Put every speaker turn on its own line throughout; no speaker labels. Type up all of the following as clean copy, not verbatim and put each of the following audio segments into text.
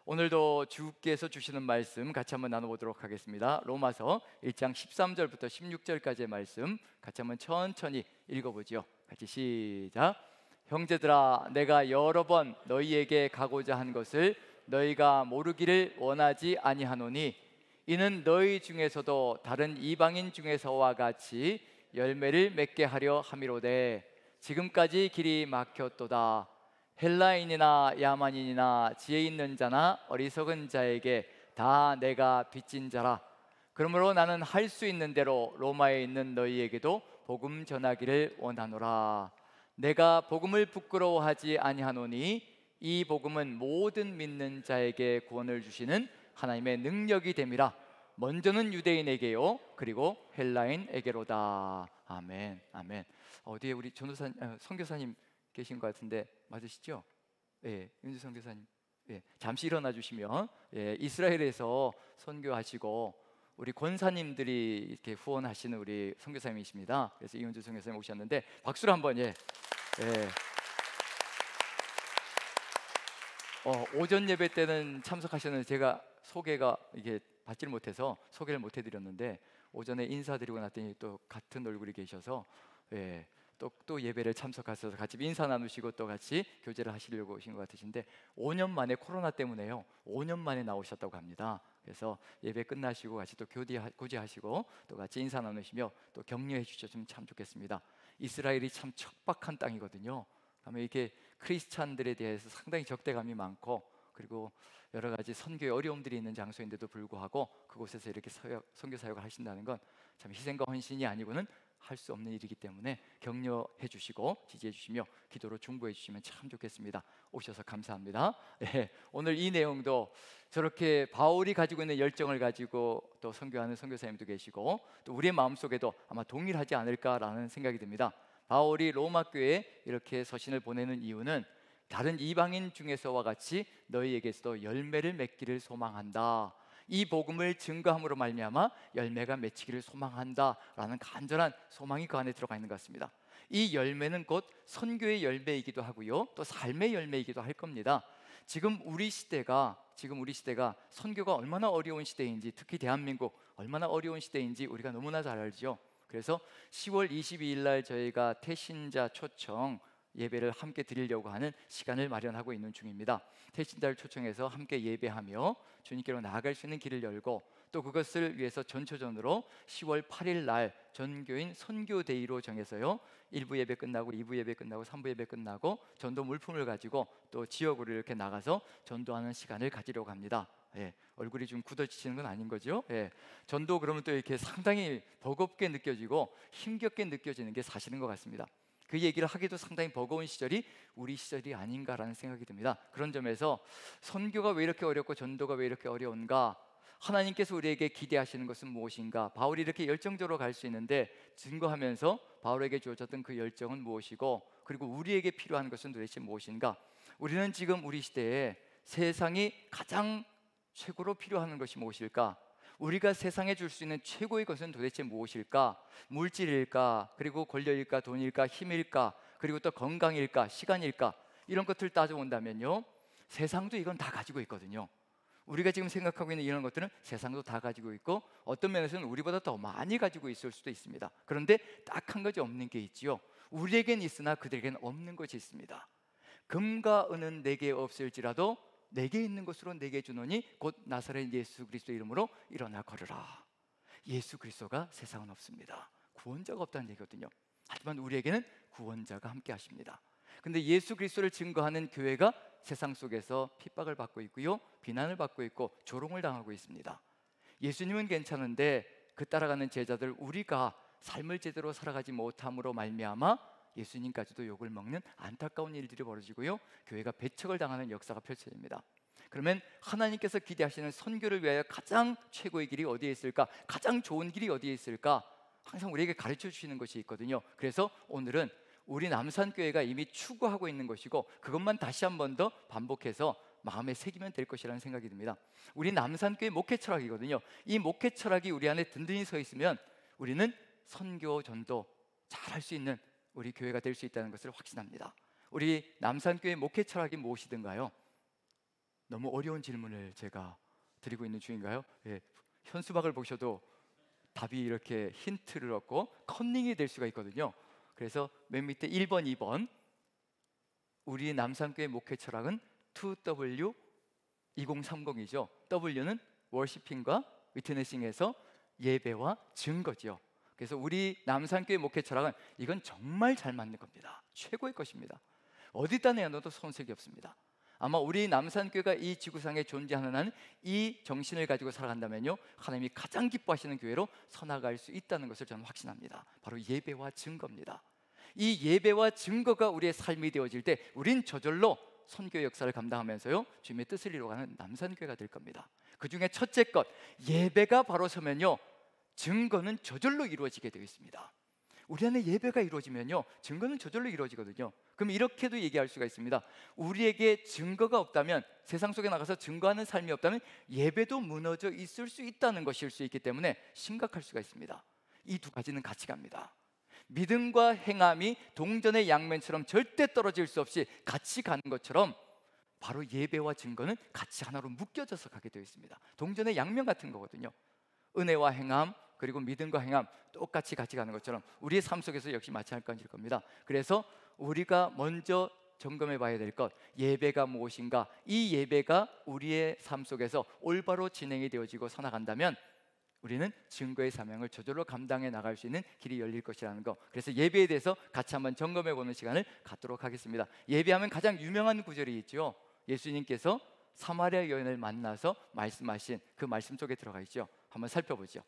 오늘도 주께서 주시는 말씀 같이 한번 나눠보도록 하겠습니다. 로마서 1장 13절부터 16절까지의 말씀 같이 한번 천천히 읽어보죠. 같이 시작. 형제들아, 내가 여러 번 너희에게 가고자 한 것을 너희가 모르기를 원하지 아니하노니, 이는 너희 중에서도 다른 이방인 중에서와 같이 열매를 맺게 하려 함이로되, 지금까지 길이 막혔도다. 헬라인이나 야만인이나 지혜 있는 자나 어리석은 자에게 다 내가 빚진 자라. 그러므로 나는 할 수 있는 대로 로마에 있는 너희에게도 복음 전하기를 원하노라. 내가 복음을 부끄러워하지 아니하노니, 이 복음은 모든 믿는 자에게 구원을 주시는 하나님의 능력이 됨이라. 먼저는 유대인에게요, 그리고 헬라인에게로다. 아멘. 아멘. 어디에 우리 전도사님, 선교사님 계신 것 같은데 맞으시죠? 예, 윤주 선교사님. 예, 잠시 일어나 주시면, 예, 이스라엘에서 선교하시고 우리 권사님들이 이렇게 후원하시는 우리 선교사님이십니다. 그래서 이윤주 선교사님 오셨는데 박수로 한번. 예, 예. 오전 예배 때는 참석하셨는데 제가 소개가 이게 받지를 못해서 소개를 못 해드렸는데, 오전에 인사드리고 났더니 또 같은 얼굴이 계셔서, 예, 또 예배를 참석하셔서 같이 인사 나누시고 또 같이 교제를 하시려고 오신 것 같으신데, 5년 만에 코로나 때문에요, 5년 만에 나오셨다고 합니다. 그래서 예배 끝나시고 같이 또 교제하시고 또 같이 인사 나누시며 또 격려해 주셨으면 참 좋겠습니다. 이스라엘이 참 척박한 땅이거든요. 그러면 이렇게 크리스찬들에 대해서 상당히 적대감이 많고, 그리고 여러 가지 선교의 어려움들이 있는 장소인데도 불구하고 그곳에서 이렇게 선교 사역을 하신다는 건 참 희생과 헌신이 아니고는 할 수 없는 일이기 때문에 격려해 주시고 지지해 주시며 기도로 중보해 주시면 참 좋겠습니다. 오셔서 감사합니다. 네, 오늘 이 내용도 저렇게 바울이 가지고 있는 열정을 가지고 또 선교하는 선교사님도 계시고 또 우리의 마음속에도 아마 동일하지 않을까라는 생각이 듭니다. 바울이 로마 교회에 이렇게 서신을 보내는 이유는 다른 이방인 중에서와 같이 너희에게서도 열매를 맺기를 소망한다, 이 복음을 증거함으로 말미암아 열매가 맺히기를 소망한다라는 간절한 소망이 그 안에 들어가 있는 것 같습니다. 이 열매는 곧 선교의 열매이기도 하고요, 또 삶의 열매이기도 할 겁니다. 지금 우리 시대가 선교가 얼마나 어려운 시대인지, 특히 대한민국 얼마나 어려운 시대인지 우리가 너무나 잘 알죠. 그래서 10월 22일 날 저희가 태신자 초청 예배를 함께 드리려고 하는 시간을 마련하고 있는 중입니다. 태신자를 초청해서 함께 예배하며 주님께로 나아갈 수 있는 길을 열고, 또 그것을 위해서 전초전으로 10월 8일 날 전교인 선교데이로 정해서요, 1부 예배 끝나고 2부 예배 끝나고 3부 예배 끝나고 전도 물품을 가지고 또 지역으로 이렇게 나가서 전도하는 시간을 가지려고 합니다. 예, 얼굴이 좀 굳어지시는 건 아닌 거죠? 예, 전도 그러면 또 이렇게 상당히 버겁게 느껴지고 힘겹게 느껴지는 게 사실인 것 같습니다. 그 얘기를 하기도 상당히 버거운 시절이 우리 시절이 아닌가라는 생각이 듭니다. 그런 점에서 선교가 왜 이렇게 어렵고 전도가 왜 이렇게 어려운가, 하나님께서 우리에게 기대하시는 것은 무엇인가, 바울이 이렇게 열정적으로 갈 수 있는데 증거하면서 바울에게 주어졌던 그 열정은 무엇이고, 그리고 우리에게 필요한 것은 도대체 무엇인가. 우리는 지금 우리 시대에 세상이 가장 최고로 필요한 것이 무엇일까? 우리가 세상에 줄 수 있는 최고의 것은 도대체 무엇일까? 물질일까? 그리고 권력일까? 돈일까? 힘일까? 그리고 또 건강일까? 시간일까? 이런 것들을 따져본다면요, 세상도 이건 다 가지고 있거든요. 우리가 지금 생각하고 있는 이런 것들은 세상도 다 가지고 있고, 어떤 면에서는 우리보다 더 많이 가지고 있을 수도 있습니다. 그런데 딱 한 가지 없는 게 있지요. 우리에겐 있으나 그들에겐 없는 것이 있습니다. 금과 은은 내게 없을지라도 내게 있는 것으로 내게 주노니 곧 나사렛 예수 그리스도 이름으로 일어나 걸으라. 예수 그리스도가 세상은 없습니다. 구원자가 없다는 얘기거든요. 하지만 우리에게는 구원자가 함께 하십니다. 근데 예수 그리스도를 증거하는 교회가 세상 속에서 핍박을 받고 있고요, 비난을 받고 있고 조롱을 당하고 있습니다. 예수님은 괜찮은데 그 따라가는 제자들, 우리가 삶을 제대로 살아가지 못함으로 말미암아 예수님까지도 욕을 먹는 안타까운 일들이 벌어지고요, 교회가 배척을 당하는 역사가 펼쳐집니다. 그러면 하나님께서 기대하시는 선교를 위하여 가장 최고의 길이 어디에 있을까? 가장 좋은 길이 어디에 있을까? 항상 우리에게 가르쳐 주시는 것이 있거든요. 그래서 오늘은 우리 남산교회가 이미 추구하고 있는 것이고, 그것만 다시 한 번 더 반복해서 마음에 새기면 될 것이라는 생각이 듭니다. 우리 남산교회 목회 철학이거든요. 이 목회 철학이 우리 안에 든든히 서 있으면 우리는 선교 전도 잘할 수 있는 우리 교회가 될 수 있다는 것을 확신합니다. 우리 남산교회 목회 철학이 무엇이든가요, 너무 어려운 질문을 제가 드리고 있는 중인가요? 예, 현수막을 보셔도 답이 이렇게 힌트를 얻고 컨닝이 될 수가 있거든요. 그래서 맨 밑에 1번, 2번, 우리 남산교회 목회 철학은 2W 2030이죠. W는 워시핑과 위트네싱에서 예배와 증거죠. 그래서 우리 남산교회 목회 철학은 이건 정말 잘 맞는 겁니다. 최고의 것입니다. 어디다 내놔도 손색이 없습니다. 아마 우리 남산교회가 이 지구상에 존재하는 한 이 정신을 가지고 살아간다면요, 하나님이 가장 기뻐하시는 교회로 서나갈 수 있다는 것을 저는 확신합니다. 바로 예배와 증거입니다. 이 예배와 증거가 우리의 삶이 되어질 때 우린 저절로 선교 역사를 감당하면서요, 주님의 뜻을 이루어가는 남산교회가 될 겁니다. 그 중에 첫째 것, 예배가 바로 서면요, 증거는 저절로 이루어지게 되어 있습니다. 우리 안에 예배가 이루어지면요, 증거는 저절로 이루어지거든요. 그럼 이렇게도 얘기할 수가 있습니다. 우리에게 증거가 없다면, 세상 속에 나가서 증거하는 삶이 없다면 예배도 무너져 있을 수 있다는 것일 수 있기 때문에 심각할 수가 있습니다. 이 두 가지는 같이 갑니다. 믿음과 행함이 동전의 양면처럼 절대 떨어질 수 없이 같이 가는 것처럼 바로 예배와 증거는 같이 하나로 묶여져서 가게 되어 있습니다. 동전의 양면 같은 거거든요. 은혜와 행함, 그리고 믿음과 행함 똑같이 같이 가는 것처럼 우리의 삶 속에서 역시 마찬가지일 겁니다. 그래서 우리가 먼저 점검해 봐야 될 것, 예배가 무엇인가? 이 예배가 우리의 삶 속에서 올바로 진행이 되어지고 살아간다면 우리는 증거의 사명을 저절로 감당해 나갈 수 있는 길이 열릴 것이라는 거. 그래서 예배에 대해서 같이 한번 점검해 보는 시간을 갖도록 하겠습니다. 예배하면 가장 유명한 구절이 있죠. 예수님께서 사마리아 여인을 만나서 말씀하신 그 말씀 속에 들어가 있죠. 한번 살펴보죠.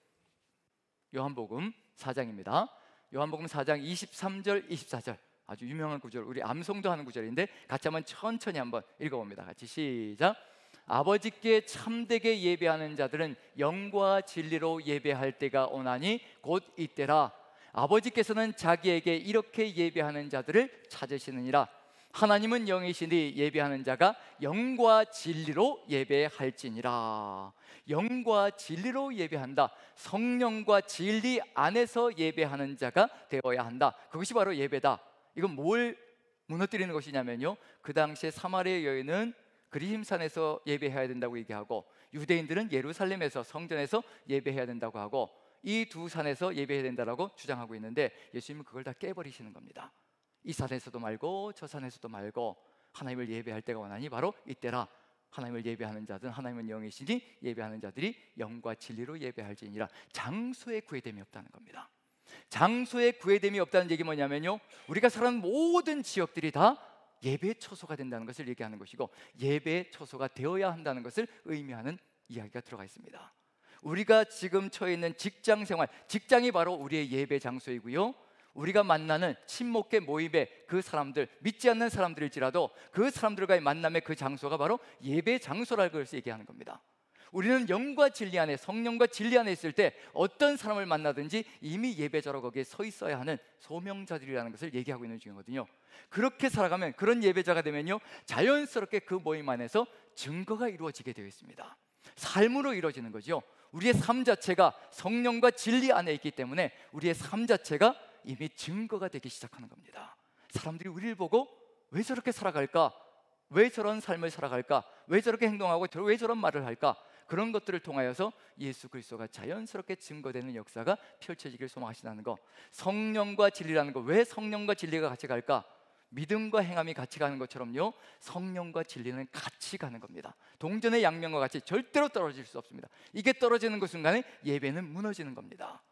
요한복음 4장입니다. 요한복음 4장 23절, 24절 아주 유명한 구절, 우리 암송도 하는 구절인데 같이 한번 천천히 한번 읽어봅니다. 같이 시작. 아버지께 참되게 예배하는 자들은 영과 진리로 예배할 때가 오나니 곧 이때라. 아버지께서는 자기에게 이렇게 예배하는 자들을 찾으시느니라. 하나님은 영이시니 예배하는 자가 영과 진리로 예배할지니라. 영과 진리로 예배한다. 성령과 진리 안에서 예배하는 자가 되어야 한다. 그것이 바로 예배다. 이건 뭘 무너뜨리는 것이냐면요, 그 당시에 사마리아 여인은 그리심산에서 예배해야 된다고 얘기하고, 유대인들은 예루살렘에서 성전에서 예배해야 된다고 하고, 이 두 산에서 예배해야 된다고 주장하고 있는데 예수님은 그걸 다 깨버리시는 겁니다. 이 산에서도 말고 저 산에서도 말고 하나님을 예배할 때가 원하니 바로 이때라. 하나님을 예배하는 자들은 하나님은 영이시니 예배하는 자들이 영과 진리로 예배할지니라. 장소에 구애됨이 없다는 겁니다. 장소에 구애됨이 없다는 얘기 뭐냐면요, 우리가 살아가는 모든 지역들이 다 예배의 처소가 된다는 것을 얘기하는 것이고, 예배의 처소가 되어야 한다는 것을 의미하는 이야기가 들어가 있습니다. 우리가 지금 처해 있는 직장 생활, 직장이 바로 우리의 예배 장소이고요, 우리가 만나는 친목계 모임의 그 사람들, 믿지 않는 사람들일지라도 그 사람들과의 만남의 그 장소가 바로 예배 장소라고 그래서 얘기하는 겁니다. 우리는 영과 진리 안에, 성령과 진리 안에 있을 때 어떤 사람을 만나든지 이미 예배자로 거기에 서 있어야 하는 소명자들이라는 것을 얘기하고 있는 중이거든요. 그렇게 살아가면, 그런 예배자가 되면요, 자연스럽게 그 모임 안에서 증거가 이루어지게 되어 있습니다. 삶으로 이루어지는 거죠. 우리의 삶 자체가 성령과 진리 안에 있기 때문에 우리의 삶 자체가 이미 증거가 되기 시작하는 겁니다. 사람들이 우리를 보고 왜 저렇게 살아갈까? 왜 저런 삶을 살아갈까? 왜 저렇게 행동하고 왜 저런 말을 할까? 그런 것들을 통하여서 예수 그리스도가 자연스럽게 증거되는 역사가 펼쳐지길 소망하신다는 거. 성령과 진리라는 거, 왜 성령과 진리가 같이 갈까? 믿음과 행함이 같이 가는 것처럼요, 성령과 진리는 같이 가는 겁니다. 동전의 양면과 같이 절대로 떨어질 수 없습니다. 이게 떨어지는 그 순간에 예배는 무너지는 겁니다.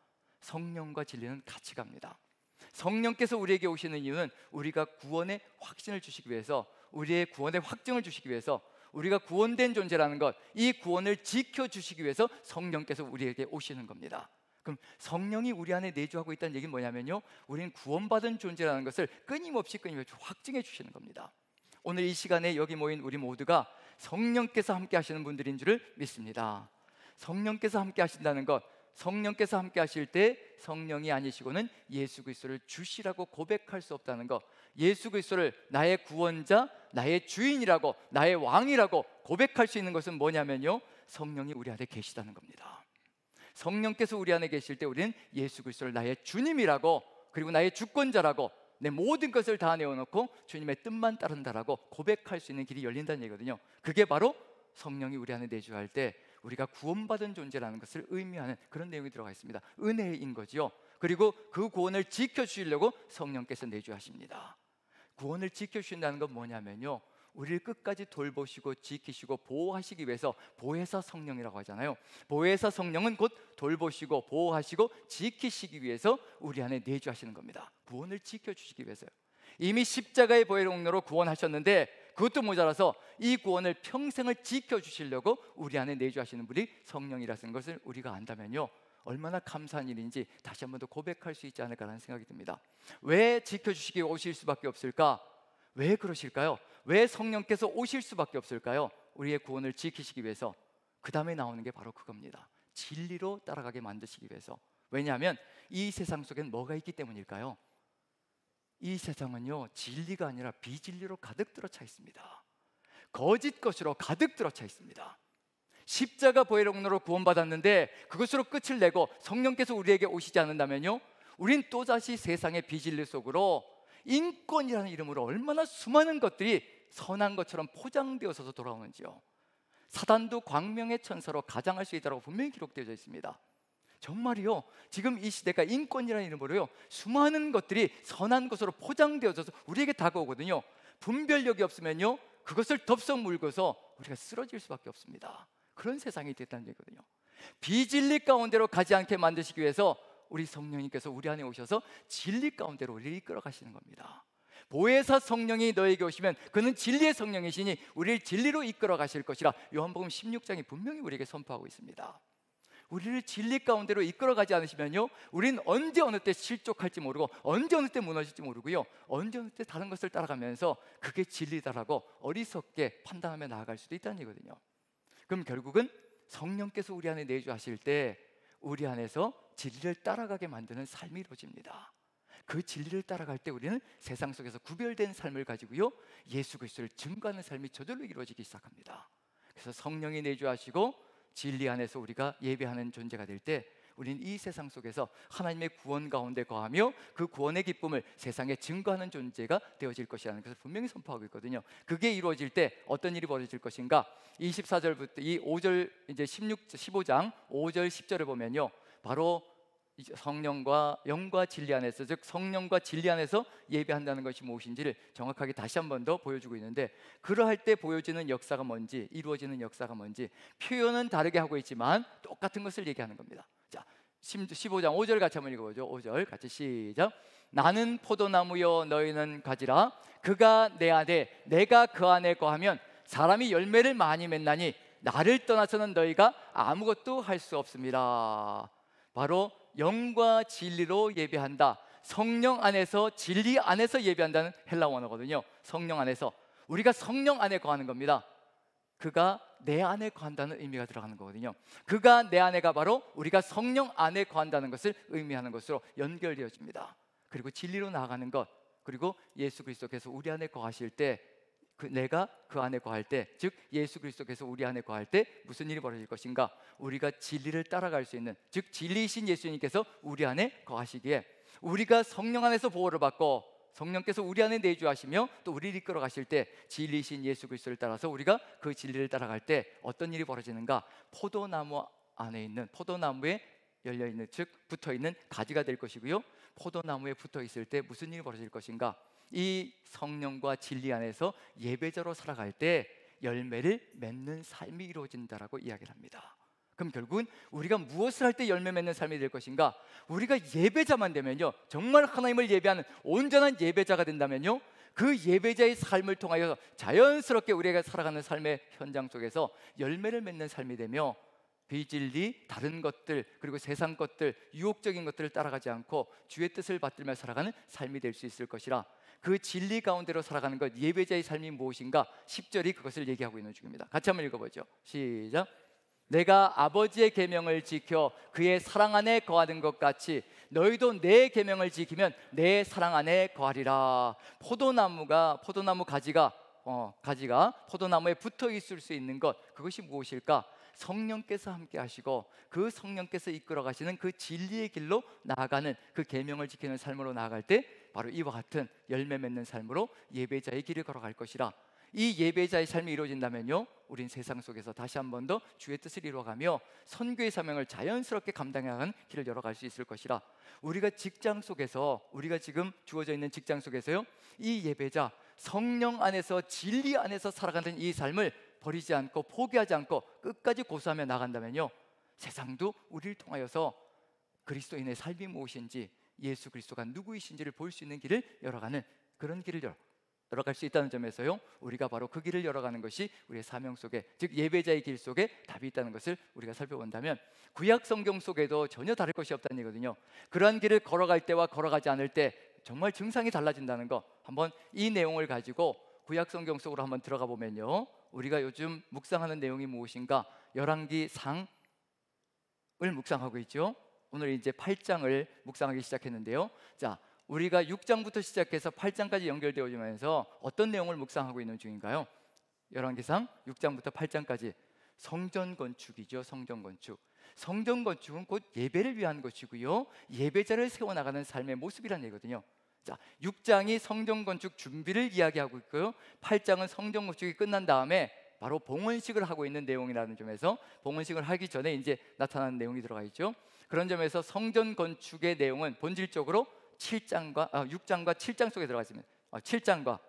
성령과 진리는 같이 갑니다. 성령께서 우리에게 오시는 이유는 우리가 구원의 확신을 주시기 위해서, 우리의 구원의 확증을 주시기 위해서, 우리가 구원된 존재라는 것, 이 구원을 지켜주시기 위해서 성령께서 우리에게 오시는 겁니다. 그럼 성령이 우리 안에 내주하고 있다는 얘기는 뭐냐면요, 우리는 구원받은 존재라는 것을 끊임없이 확증해 주시는 겁니다. 오늘 이 시간에 여기 모인 우리 모두가 성령께서 함께 하시는 분들인 줄을 믿습니다. 성령께서 함께 하신다는 것, 성령께서 함께 하실 때 성령이 아니시고는 예수 그리스도를 주시라고 고백할 수 없다는 것, 예수 그리스도를 나의 구원자, 나의 주인이라고, 나의 왕이라고 고백할 수 있는 것은 뭐냐면요, 성령이 우리 안에 계시다는 겁니다. 성령께서 우리 안에 계실 때 우리는 예수 그리스도를 나의 주님이라고, 그리고 나의 주권자라고, 내 모든 것을 다 내어놓고 주님의 뜻만 따른다라고 고백할 수 있는 길이 열린다는 얘기거든요. 그게 바로 성령이 우리 안에 계시다는 겁니다. 성령께서 우리 안에 계실 때 우리는 예수 그리스도를 나의 주님이라고, 그리고 나의 주권자라고, 내 모든 것을 다 내어놓고 주님의 뜻만 따른다라고 고백할 수 있는 길이 열린다는 얘기거든요. 그게 바로 성령이 우리 안에 내주할 때 우리가 구원받은 존재라는 것을 의미하는 그런 내용이 들어가 있습니다. 은혜인 거지요. 그리고 그 구원을 지켜주시려고 성령께서 내주하십니다. 구원을 지켜주신다는 건 뭐냐면요, 우리를 끝까지 돌보시고 지키시고 보호하시기 위해서 보혜사 성령이라고 하잖아요. 보혜사 성령은 곧 돌보시고 보호하시고 지키시기 위해서 우리 안에 내주하시는 겁니다. 구원을 지켜주시기 위해서요. 이미 십자가의 보혈공로로 구원하셨는데 그것도 모자라서 이 구원을 평생을 지켜주시려고 우리 안에 내주하시는 분이 성령이라는 것을 우리가 안다면요, 얼마나 감사한 일인지 다시 한 번 더 고백할 수 있지 않을까라는 생각이 듭니다. 왜 지켜주시기 오실 수밖에 없을까? 왜 그러실까요? 왜 성령께서 오실 수밖에 없을까요? 우리의 구원을 지키시기 위해서. 그 다음에 나오는 게 바로 그겁니다. 진리로 따라가게 만드시기 위해서. 왜냐하면 이 세상 속엔 뭐가 있기 때문일까요? 이 세상은요, 진리가 아니라 비진리로 가득 들어차 있습니다. 거짓 것으로 가득 들어차 있습니다. 십자가 보혈공로로 구원받았는데 그것으로 끝을 내고 성령께서 우리에게 오시지 않는다면요, 우린 또다시 세상의 비진리 속으로 인권이라는 이름으로 얼마나 수많은 것들이 선한 것처럼 포장되어서 돌아오는지요. 사단도 광명의 천사로 가장할 수 있다고 분명히 기록되어 있습니다. 정말이요, 지금 이 시대가 인권이라는 이름으로요, 수많은 것들이 선한 것으로 포장되어져서 우리에게 다가오거든요. 분별력이 없으면요, 그것을 덥석 물고서 우리가 쓰러질 수밖에 없습니다. 그런 세상이 됐다는 얘기거든요. 비진리 가운데로 가지 않게 만드시기 위해서 우리 성령님께서 우리 안에 오셔서 진리 가운데로 우리를 이끌어 가시는 겁니다. 보혜사 성령이 너에게 오시면 그는 진리의 성령이시니 우리를 진리로 이끌어 가실 것이라 요한복음 16장이 분명히 우리에게 선포하고 있습니다. 우리를 진리 가운데로 이끌어 가지 않으시면요, 우리는 언제 어느 때 실족할지 모르고 언제 어느 때 무너질지 모르고요, 언제 어느 때 다른 것을 따라가면서 그게 진리다라고 어리석게 판단하며 나아갈 수도 있다는 얘기거든요. 그럼 결국은 성령께서 우리 안에 내주하실 때 우리 안에서 진리를 따라가게 만드는 삶이 이루어집니다. 그 진리를 따라갈 때 우리는 세상 속에서 구별된 삶을 가지고요, 예수 그리스도를 증거하는 삶이 저절로 이루어지기 시작합니다. 그래서 성령이 내주하시고 진리 안에서 우리가 예배하는 존재가 될 때 우리는 이 세상 속에서 하나님의 구원 가운데 거하며 그 구원의 기쁨을 세상에 증거하는 존재가 되어질 것이라는 것을 분명히 선포하고 있거든요. 그게 이루어질 때 어떤 일이 벌어질 것인가? 24절부터 이 5절 이제 15장 5절 10절을 보면요, 바로 성령과 영과 진리 안에서, 즉 성령과 진리 안에서 예배한다는 것이 무엇인지를 정확하게 다시 한 번 더 보여주고 있는데, 그러할 때 보여지는 역사가 뭔지, 이루어지는 역사가 뭔지 표현은 다르게 하고 있지만 똑같은 것을 얘기하는 겁니다. 자, 15장 5절 같이 한번 읽어보죠. 5절 같이 시작. 나는 포도나무여 너희는 가지라. 그가 내 안에 내가 그 안에 거하면 사람이 열매를 많이 맺나니 나를 떠나서는 너희가 아무것도 할 수 없습니다. 바로 영과 진리로 예배한다. 성령 안에서, 진리 안에서 예배한다는 헬라 원어거든요. 성령 안에서, 우리가 성령 안에 거하는 겁니다. 그가 내 안에 거한다는 의미가 들어가는 거거든요. 그가 내 안에가 바로 우리가 성령 안에 거한다는 것을 의미하는 것으로 연결되어집니다. 그리고 진리로 나아가는 것, 그리고 예수 그리스도께서 우리 안에 거하실 때, 내가 그 안에 거할 때, 즉 예수 그리스도께서 우리 안에 거할 때 무슨 일이 벌어질 것인가? 우리가 진리를 따라갈 수 있는, 즉 진리이신 예수님께서 우리 안에 거하시기에 우리가 성령 안에서 보호를 받고 성령께서 우리 안에 내주하시며 또 우리를 이끌어 가실 때 진리이신 예수 그리스도를 따라서 우리가 그 진리를 따라갈 때 어떤 일이 벌어지는가? 포도나무 안에 있는, 포도나무에 열려있는, 즉 붙어있는 가지가 될 것이고요, 포도나무에 붙어있을 때 무슨 일이 벌어질 것인가? 이 성령과 진리 안에서 예배자로 살아갈 때 열매를 맺는 삶이 이루어진다라고 이야기를 합니다. 그럼 결국은 우리가 무엇을 할 때 열매 맺는 삶이 될 것인가? 우리가 예배자만 되면요, 정말 하나님을 예배하는 온전한 예배자가 된다면요, 그 예배자의 삶을 통하여 자연스럽게 우리가 살아가는 삶의 현장 속에서 열매를 맺는 삶이 되며 비진리, 다른 것들, 그리고 세상 것들, 유혹적인 것들을 따라가지 않고 주의 뜻을 받들며 살아가는 삶이 될 수 있을 것이라, 그 진리 가운데로 살아가는 것, 예배자의 삶이 무엇인가? 10절이 그것을 얘기하고 있는 중입니다. 같이 한번 읽어보죠. 시작. 내가 아버지의 계명을 지켜 그의 사랑 안에 거하는 것 같이 너희도 내 계명을 지키면 내 사랑 안에 거하리라. 포도나무 가지가 포도나무에 붙어 있을 수 있는 것, 그것이 무엇일까? 성령께서 함께 하시고 그 성령께서 이끌어 가시는 그 진리의 길로 나아가는, 그 계명을 지키는 삶으로 나아갈 때 바로 이와 같은 열매 맺는 삶으로 예배자의 길을 걸어갈 것이라. 이 예배자의 삶이 이루어진다면요, 우린 세상 속에서 다시 한 번 더 주의 뜻을 이루어가며 선교의 사명을 자연스럽게 감당하는 길을 열어갈 수 있을 것이라. 우리가 직장 속에서, 우리가 지금 주어져 있는 직장 속에서요, 이 예배자 성령 안에서, 진리 안에서 살아가는 이 삶을 버리지 않고 포기하지 않고 끝까지 고수하며 나간다면요, 세상도 우리를 통하여서 그리스도인의 삶이 무엇인지, 예수 그리스도가 누구이신지를 볼 수 있는 길을 열어가는, 그런 길을 열어갈 수 있다는 점에서요, 우리가 바로 그 길을 열어가는 것이 우리의 사명 속에, 즉 예배자의 길 속에 답이 있다는 것을 우리가 살펴본다면, 구약 성경 속에도 전혀 다를 것이 없다는 얘기거든요. 그러한 길을 걸어갈 때와 걸어가지 않을 때 정말 증상이 달라진다는 거, 한번 이 내용을 가지고 구약 성경 속으로 한번 들어가 보면요, 우리가 요즘 묵상하는 내용이 무엇인가? 열왕기상을 묵상하고 있죠. 오늘 이제 8장을 묵상하기 시작했는데요. 자, 우리가 6장부터 시작해서 8장까지 연결되어지면서 어떤 내용을 묵상하고 있는 중인가요? 열왕기상 6장부터 8장까지 성전 건축이죠. 성전 건축. 성전 건축은 곧 예배를 위한 것이고요, 예배자를 세워나가는 삶의 모습이라는 얘기거든요. 자, 6장이 성전 건축 준비를 이야기하고 있고요, 8장은 성전 건축이 끝난 다음에 바로 봉헌식을 하고 있는 내용이라는 점에서, 봉헌식을 하기 전에 이제 나타나는 내용이 들어가 있죠. 그런 점에서 성전 건축의 내용은 본질적으로 6장과 7장 속에 들어가 있습니다. 7장과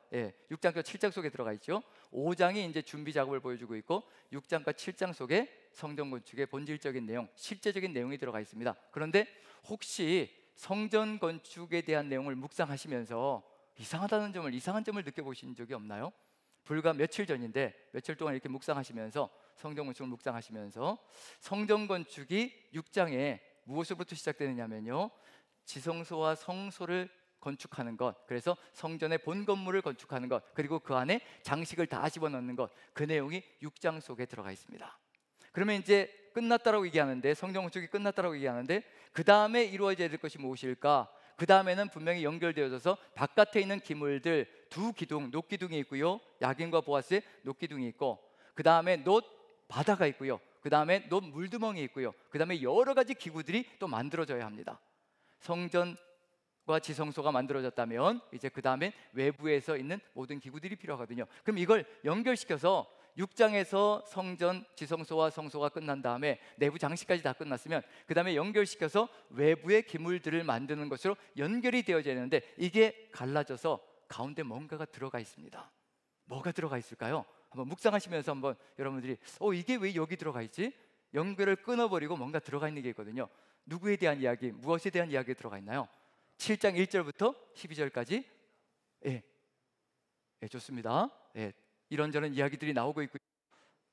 6장과 7장 속에 들어가 있죠. 5장이 이제 준비 작업을 보여주고 있고, 6장과 7장 속에 성전 건축의 본질적인 내용, 실제적인 내용이 들어가 있습니다. 그런데 혹시 성전 건축에 대한 내용을 묵상하시면서 이상한 점을 느껴보신 적이 없나요? 불과 며칠 전인데, 며칠 동안 이렇게 묵상하시면서, 성전 건축을 묵상하시면서, 성전 건축이 6장에 무엇으로부터 시작되느냐면요, 지성소와 성소를 건축하는 것, 그래서 성전의 본 건물을 건축하는 것, 그리고 그 안에 장식을 다 집어넣는 것, 그 내용이 6장 속에 들어가 있습니다. 그러면 이제 끝났다라고 얘기하는데, 성전 건축이 끝났다라고 얘기하는데, 그 다음에 이루어져야 될 것이 무엇일까? 그 다음에는 분명히 연결되어져서 바깥에 있는 기물들, 두 기둥, 놋기둥이 있고요, 야긴과 보아스의 놋기둥이 있고, 그 다음에 놋 바다가 있고요, 그 다음에 놋 물두멍이 있고요, 그 다음에 여러 가지 기구들이 또 만들어져야 합니다. 성전과 지성소가 만들어졌다면 이제 그 다음엔 외부에서 있는 모든 기구들이 필요하거든요. 그럼 이걸 연결시켜서 6장에서 성전, 지성소와 성소가 끝난 다음에 내부 장식까지 다 끝났으면, 그 다음에 연결시켜서 외부의 기물들을 만드는 것으로 연결이 되어져야 되는데, 이게 갈라져서 가운데 뭔가가 들어가 있습니다. 뭐가 들어가 있을까요? 한번 묵상하시면서 한번 여러분들이 이게 왜 여기 들어가 있지? 연결을 끊어버리고 뭔가 들어가 있는 게 있거든요. 누구에 대한 이야기, 무엇에 대한 이야기가 들어가 있나요? 7장 1절부터 12절까지. 좋습니다. 이런저런 이야기들이 나오고 있고,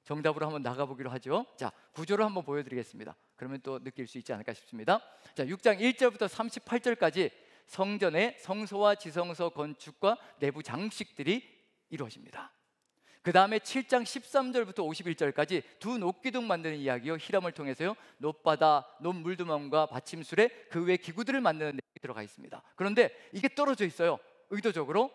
정답으로 한번 나가보기로 하죠. 자, 구조를 한번 보여드리겠습니다. 그러면 또 느낄 수 있지 않을까 싶습니다. 자, 6장 1절부터 38절까지 성전의 성소와 지성소 건축과 내부 장식들이 이루어집니다. 그 다음에 7장 13절부터 51절까지 두 놋기둥 만드는 이야기요, 히람을 통해서요, 놋바다, 놋물두멍과 받침술에 그 외 기구들을 만드는 내용이 들어가 있습니다. 그런데 이게 떨어져 있어요, 의도적으로.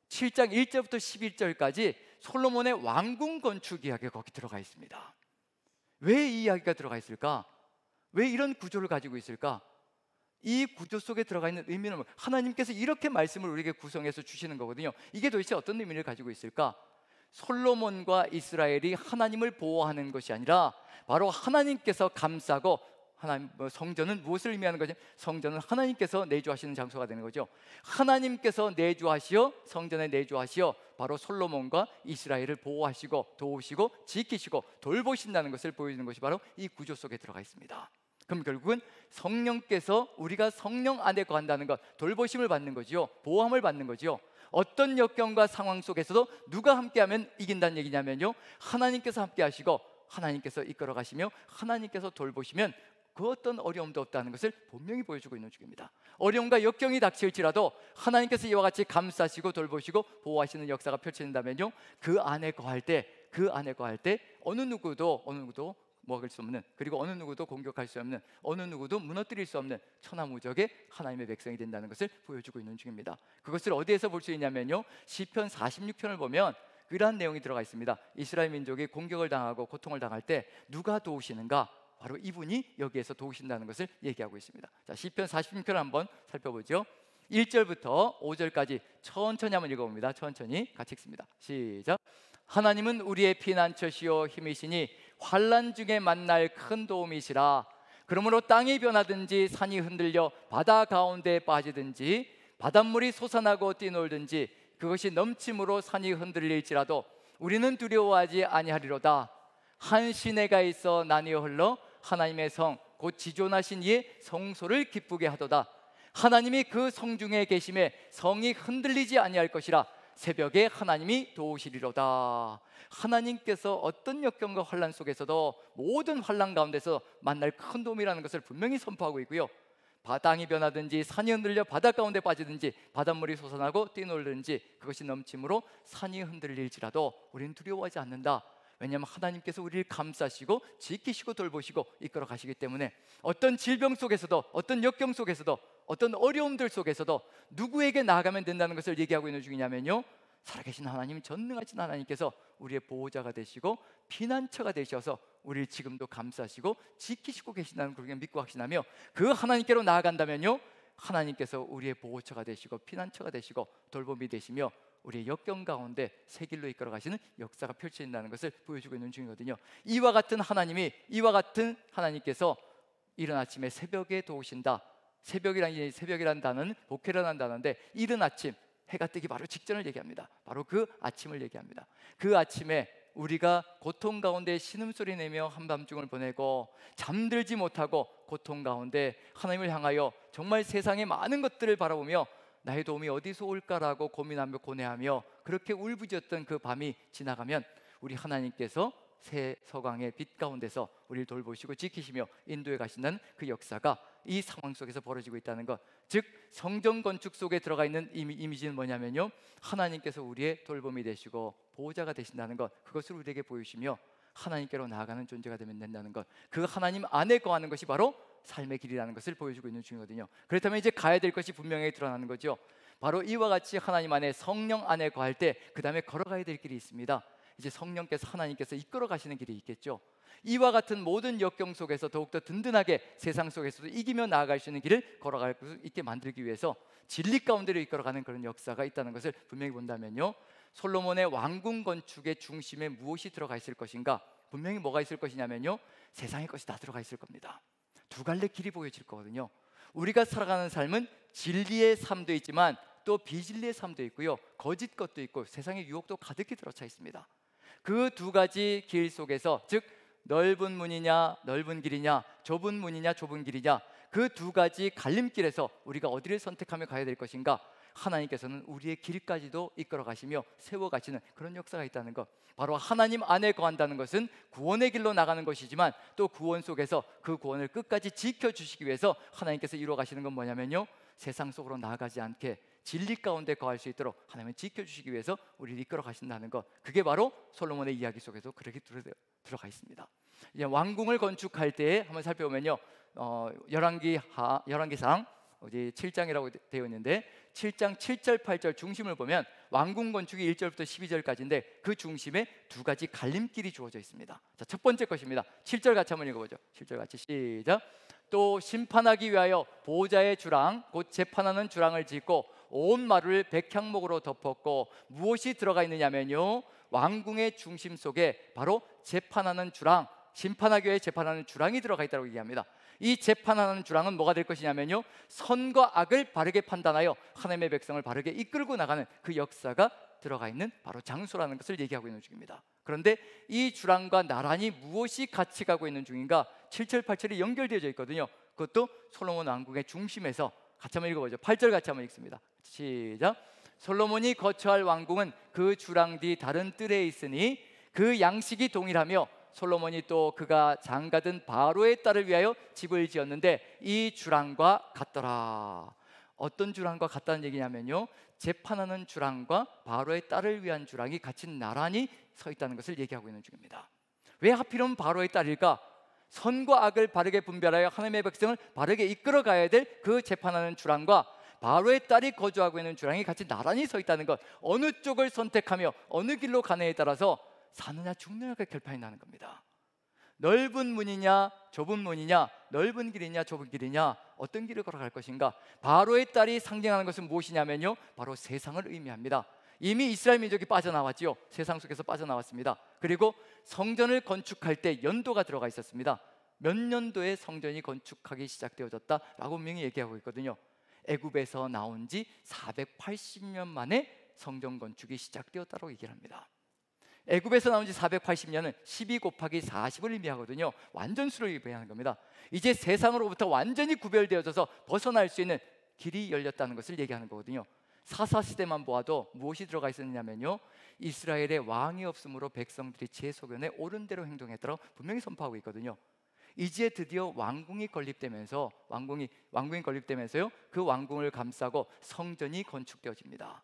7장 1절부터 11절까지 솔로몬의 왕궁 건축 이야기가 거기 들어가 있습니다. 왜 이 이야기가 들어가 있을까? 왜 이런 구조를 가지고 있을까? 이 구조 속에 들어가 있는 의미는, 하나님께서 이렇게 말씀을 우리에게 구성해서 주시는 거거든요. 이게 도대체 어떤 의미를 가지고 있을까? 솔로몬과 이스라엘이 하나님을 보호하는 것이 아니라 바로 하나님께서 감싸고, 성전은 무엇을 의미하는 거죠? 성전은 하나님께서 내주하시는 장소가 되는 거죠. 하나님께서 내주하시어, 성전에 내주하시어 바로 솔로몬과 이스라엘을 보호하시고 도우시고 지키시고 돌보신다는 것을 보여주는 것이 바로 이 구조 속에 들어가 있습니다. 그럼 결국은 성령께서, 우리가 성령 안에 거한다는 것, 돌보심을 받는 거지요, 보호함을 받는 거지요. 어떤 역경과 상황 속에서도 누가 함께하면 이긴다는 얘기냐면요, 하나님께서 함께 하시고 하나님께서 이끌어 가시며 하나님께서 돌보시면 그 어떤 어려움도 없다는 것을 분명히 보여주고 있는 중입니다. 어려움과 역경이 닥칠지라도 하나님께서 이와 같이 감싸시고 돌보시고 보호하시는 역사가 펼쳐진다면요, 그 안에 거할 때 어느 누구도 먹을 수 없는, 그리고 어느 누구도 공격할 수 없는, 어느 누구도 무너뜨릴 수 없는 천하무적의 하나님의 백성이 된다는 것을 보여주고 있는 중입니다. 그것을 어디에서 볼 수 있냐면요, 시편 46편을 보면 그러한 내용이 들어가 있습니다. 이스라엘 민족이 공격을 당하고 고통을 당할 때 누가 도우시는가? 바로 이분이 여기에서 도우신다는 것을 얘기하고 있습니다. 자, 시편 46편을 한번 살펴보죠. 1절부터 5절까지 천천히 한번 읽어봅니다. 천천히 같이 읽습니다. 시작. 하나님은 우리의 피난처시요 힘이시니 환난 중에 만날 큰 도움이시라. 그러므로 땅이 변하든지 산이 흔들려 바다 가운데 빠지든지 바닷물이 솟아나고 뛰놀든지 그것이 넘침으로 산이 흔들릴지라도 우리는 두려워하지 아니하리로다. 한 시내가 있어 나뉘어 흘러 하나님의 성 곧 지존하신 이의 성소를 기쁘게 하도다. 하나님이 그 성중에 계심에 성이 흔들리지 아니할 것이라. 새벽에 하나님이 도우시리로다. 하나님께서 어떤 역경과 환난 속에서도 모든 환난 가운데서 만날 큰 도움이라는 것을 분명히 선포하고 있고요. 바닥이 변하든지 산이 흔들려 바다 가운데 빠지든지 바닷물이 솟아나고 뛰놀든지 그것이 넘침으로 산이 흔들릴지라도 우리는 두려워하지 않는다. 왜냐하면 하나님께서 우리를 감싸시고 지키시고 돌보시고 이끌어 가시기 때문에 어떤 질병 속에서도 어떤 역경 속에서도 어떤 어려움들 속에서도 누구에게 나아가면 된다는 것을 얘기하고 있는 중이냐면요, 살아계신 하나님, 전능하신 하나님께서 우리의 보호자가 되시고 피난처가 되셔서 우리를 지금도 감싸시고 지키시고 계신다는 걸 믿고 확신하며 그 하나님께로 나아간다면요, 하나님께서 우리의 보호처가 되시고 피난처가 되시고 돌봄이 되시며 우리의 역경 가운데 새 길로 이끌어 가시는 역사가 펼쳐진다는 것을 보여주고 있는 중이거든요. 이와 같은 하나님께서 이른 아침에 새벽에 도우신다. 새벽이라는 단어는 복회라는 단어인데 이른 아침, 해가 뜨기 바로 직전을 얘기합니다. 바로 그 아침을 얘기합니다. 그 아침에 우리가 고통 가운데 신음소리 내며 한밤중을 보내고 잠들지 못하고 고통 가운데 하나님을 향하여 정말 세상의 많은 것들을 바라보며 나의 도움이 어디서 올까라고 고민하며 고뇌하며 그렇게 울부짖었던 그 밤이 지나가면 우리 하나님께서 새 서강의 빛 가운데서 우리를 돌보시고 지키시며 인도해 가신다는 그 역사가 이 상황 속에서 벌어지고 있다는 것, 즉 성전 건축 속에 들어가 있는 이미지는 뭐냐면요, 하나님께서 우리의 돌봄이 되시고 보호자가 되신다는 것, 그것을 우리에게 보이시며 하나님께로 나아가는 존재가 되면 된다는 것, 그 하나님 안에 거하는 것이 바로 삶의 길이라는 것을 보여주고 있는 중이거든요. 그렇다면 이제 가야 될 것이 분명히 드러나는 거죠. 바로 이와 같이 하나님 안에, 성령 안에 거할 때 그 다음에 걸어가야 될 길이 있습니다. 이제 성령께서, 하나님께서 이끌어 가시는 길이 있겠죠. 이와 같은 모든 역경 속에서 더욱더 든든하게 세상 속에서도 이기며 나아갈 수 있는 길을 걸어갈 수 있게 만들기 위해서 진리 가운데로 이끌어가는 그런 역사가 있다는 것을 분명히 본다면요, 솔로몬의 왕궁 건축의 중심에 무엇이 들어가 있을 것인가? 분명히 뭐가 있을 것이냐면요, 세상의 것이 다 들어가 있을 겁니다. 두 갈래 길이 보여질 거거든요. 우리가 살아가는 삶은 진리의 삶도 있지만 또 비진리의 삶도 있고요, 거짓 것도 있고 세상의 유혹도 가득히 들어차 있습니다. 그 두 가지 길 속에서, 즉 넓은 문이냐 넓은 길이냐, 좁은 문이냐 좁은 길이냐, 그 두 가지 갈림길에서 우리가 어디를 선택하며 가야 될 것인가? 하나님께서는 우리의 길까지도 이끌어 가시며 세워 가시는 그런 역사가 있다는 것, 바로 하나님 안에 거한다는 것은 구원의 길로 나가는 것이지만 또 구원 속에서 그 구원을 끝까지 지켜주시기 위해서 하나님께서 이루어 가시는 건 뭐냐면요, 세상 속으로 나아가지 않게 진리 가운데 거할 수 있도록 하나님은 지켜주시기 위해서 우리를 이끌어 가신다는 것, 그게 바로 솔로몬의 이야기 속에서 그렇게 들어가 있습니다. 이제 왕궁을 건축할 때에 한번 살펴보면요, 열왕기상 7장이라고 되어 있는데 7장 7절 8절 중심을 보면 왕궁 건축이 1절부터 12절까지인데 그 중심에 두 가지 갈림길이 주어져 있습니다. 자, 첫 번째 것입니다. 7절 같이 한번 읽어보죠. 7절 같이 시작. 또 심판하기 위하여 보호자의 주랑 곧 재판하는 주랑을 짓고 온 마루를 백향목으로 덮었고, 무엇이 들어가 있느냐면요, 왕궁의 중심 속에 바로 재판하는 주랑, 심판하기 위해 재판하는 주랑이 들어가 있다고 얘기합니다. 이 재판하는 주랑은 뭐가 될 것이냐면요, 선과 악을 바르게 판단하여 하나님의 백성을 바르게 이끌고 나가는 그 역사가 들어가 있는 바로 장소라는 것을 얘기하고 있는 중입니다. 그런데 이 주랑과 나란히 무엇이 같이 가고 있는 중인가? 7절 8절이 연결되어져 있거든요. 그것도 솔로몬 왕궁의 중심에서 같이 한번 읽어보죠. 8절 같이 한번 읽습니다. 시작. 솔로몬이 거처할 왕궁은 그 주랑 뒤 다른 뜰에 있으니 그 양식이 동일하며 솔로몬이 또 그가 장가든 바로의 딸을 위하여 집을 지었는데 이 주랑과 같더라. 어떤 주랑과 같다는 얘기냐면요, 재판하는 주랑과 바로의 딸을 위한 주랑이 같이 나란히 서 있다는 것을 얘기하고 있는 중입니다. 왜 하필이면 바로의 딸일까? 선과 악을 바르게 분별하여 하나님의 백성을 바르게 이끌어 가야 될 그 재판하는 주랑과 바로의 딸이 거주하고 있는 주랑이 같이 나란히 서 있다는 것, 어느 쪽을 선택하며 어느 길로 가느냐에 따라서 사느냐 죽느냐가 결판이 나는 겁니다. 넓은 문이냐 좁은 문이냐, 넓은 길이냐 좁은 길이냐, 어떤 길을 걸어갈 것인가? 바로의 딸이 상징하는 것은 무엇이냐면요, 바로 세상을 의미합니다. 이미 이스라엘 민족이 빠져나왔지요. 세상 속에서 빠져나왔습니다. 그리고 성전을 건축할 때 연도가 들어가 있었습니다. 몇 년도에 성전이 건축하기 시작되어졌다라고 분명히 얘기하고 있거든요. 애굽에서 나온 지 480년 만에 성전 건축이 시작되었다고 얘기를 합니다. 애굽에서 나온 지 480년은 12 곱하기 40을 의미하거든요. 완전수를 의미하는 겁니다. 이제 세상으로부터 완전히 구별되어져서 벗어날 수 있는 길이 열렸다는 것을 얘기하는 거거든요. 사사시대만 보아도 무엇이 들어가 있었냐면요, 이스라엘의 왕이 없으므로 백성들이 제 소견에 옳은 대로 행동했다고 분명히 선포하고 있거든요. 이제 드디어 왕궁이 건립되면서 왕궁이 건립되면서요, 그 왕궁을 감싸고 성전이 건축되어집니다.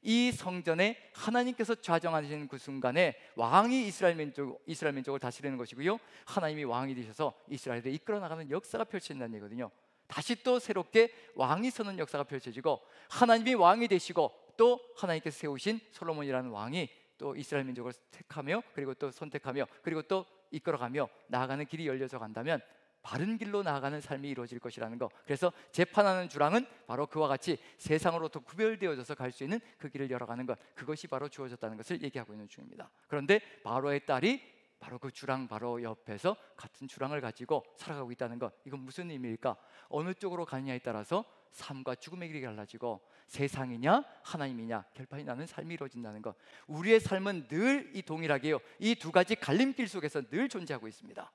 이 성전에 하나님께서 좌정하시는 그 순간에 왕이 이스라엘 민족을 다스리는 것이고요, 하나님이 왕이 되셔서 이스라엘을 이끌어 나가는 역사가 펼쳐진다는 얘기거든요. 다시 또 새롭게 왕이 서는 역사가 펼쳐지고, 하나님이 왕이 되시고 또 하나님께서 세우신 솔로몬이라는 왕이 또 이스라엘 민족을 택하며, 그리고 또 선택하며, 그리고 또 이끌어가며 나아가는 길이 열려져 간다면 바른 길로 나아가는 삶이 이루어질 것이라는 것. 그래서 재판하는 주랑은 바로 그와 같이 세상으로부터 구별되어져서 갈 수 있는 그 길을 열어가는 것, 그것이 바로 주어졌다는 것을 얘기하고 있는 중입니다. 그런데 바로의 딸이 바로 그 주랑 바로 옆에서 같은 주랑을 가지고 살아가고 있다는 것, 이건 무슨 의미일까? 어느 쪽으로 가느냐에 따라서 삶과 죽음의 길이 갈라지고 세상이냐 하나님이냐 결판이 나는 삶이 이루어진다는 것. 우리의 삶은 늘 이 동일하게요, 이 두 가지 갈림길 속에서 늘 존재하고 있습니다.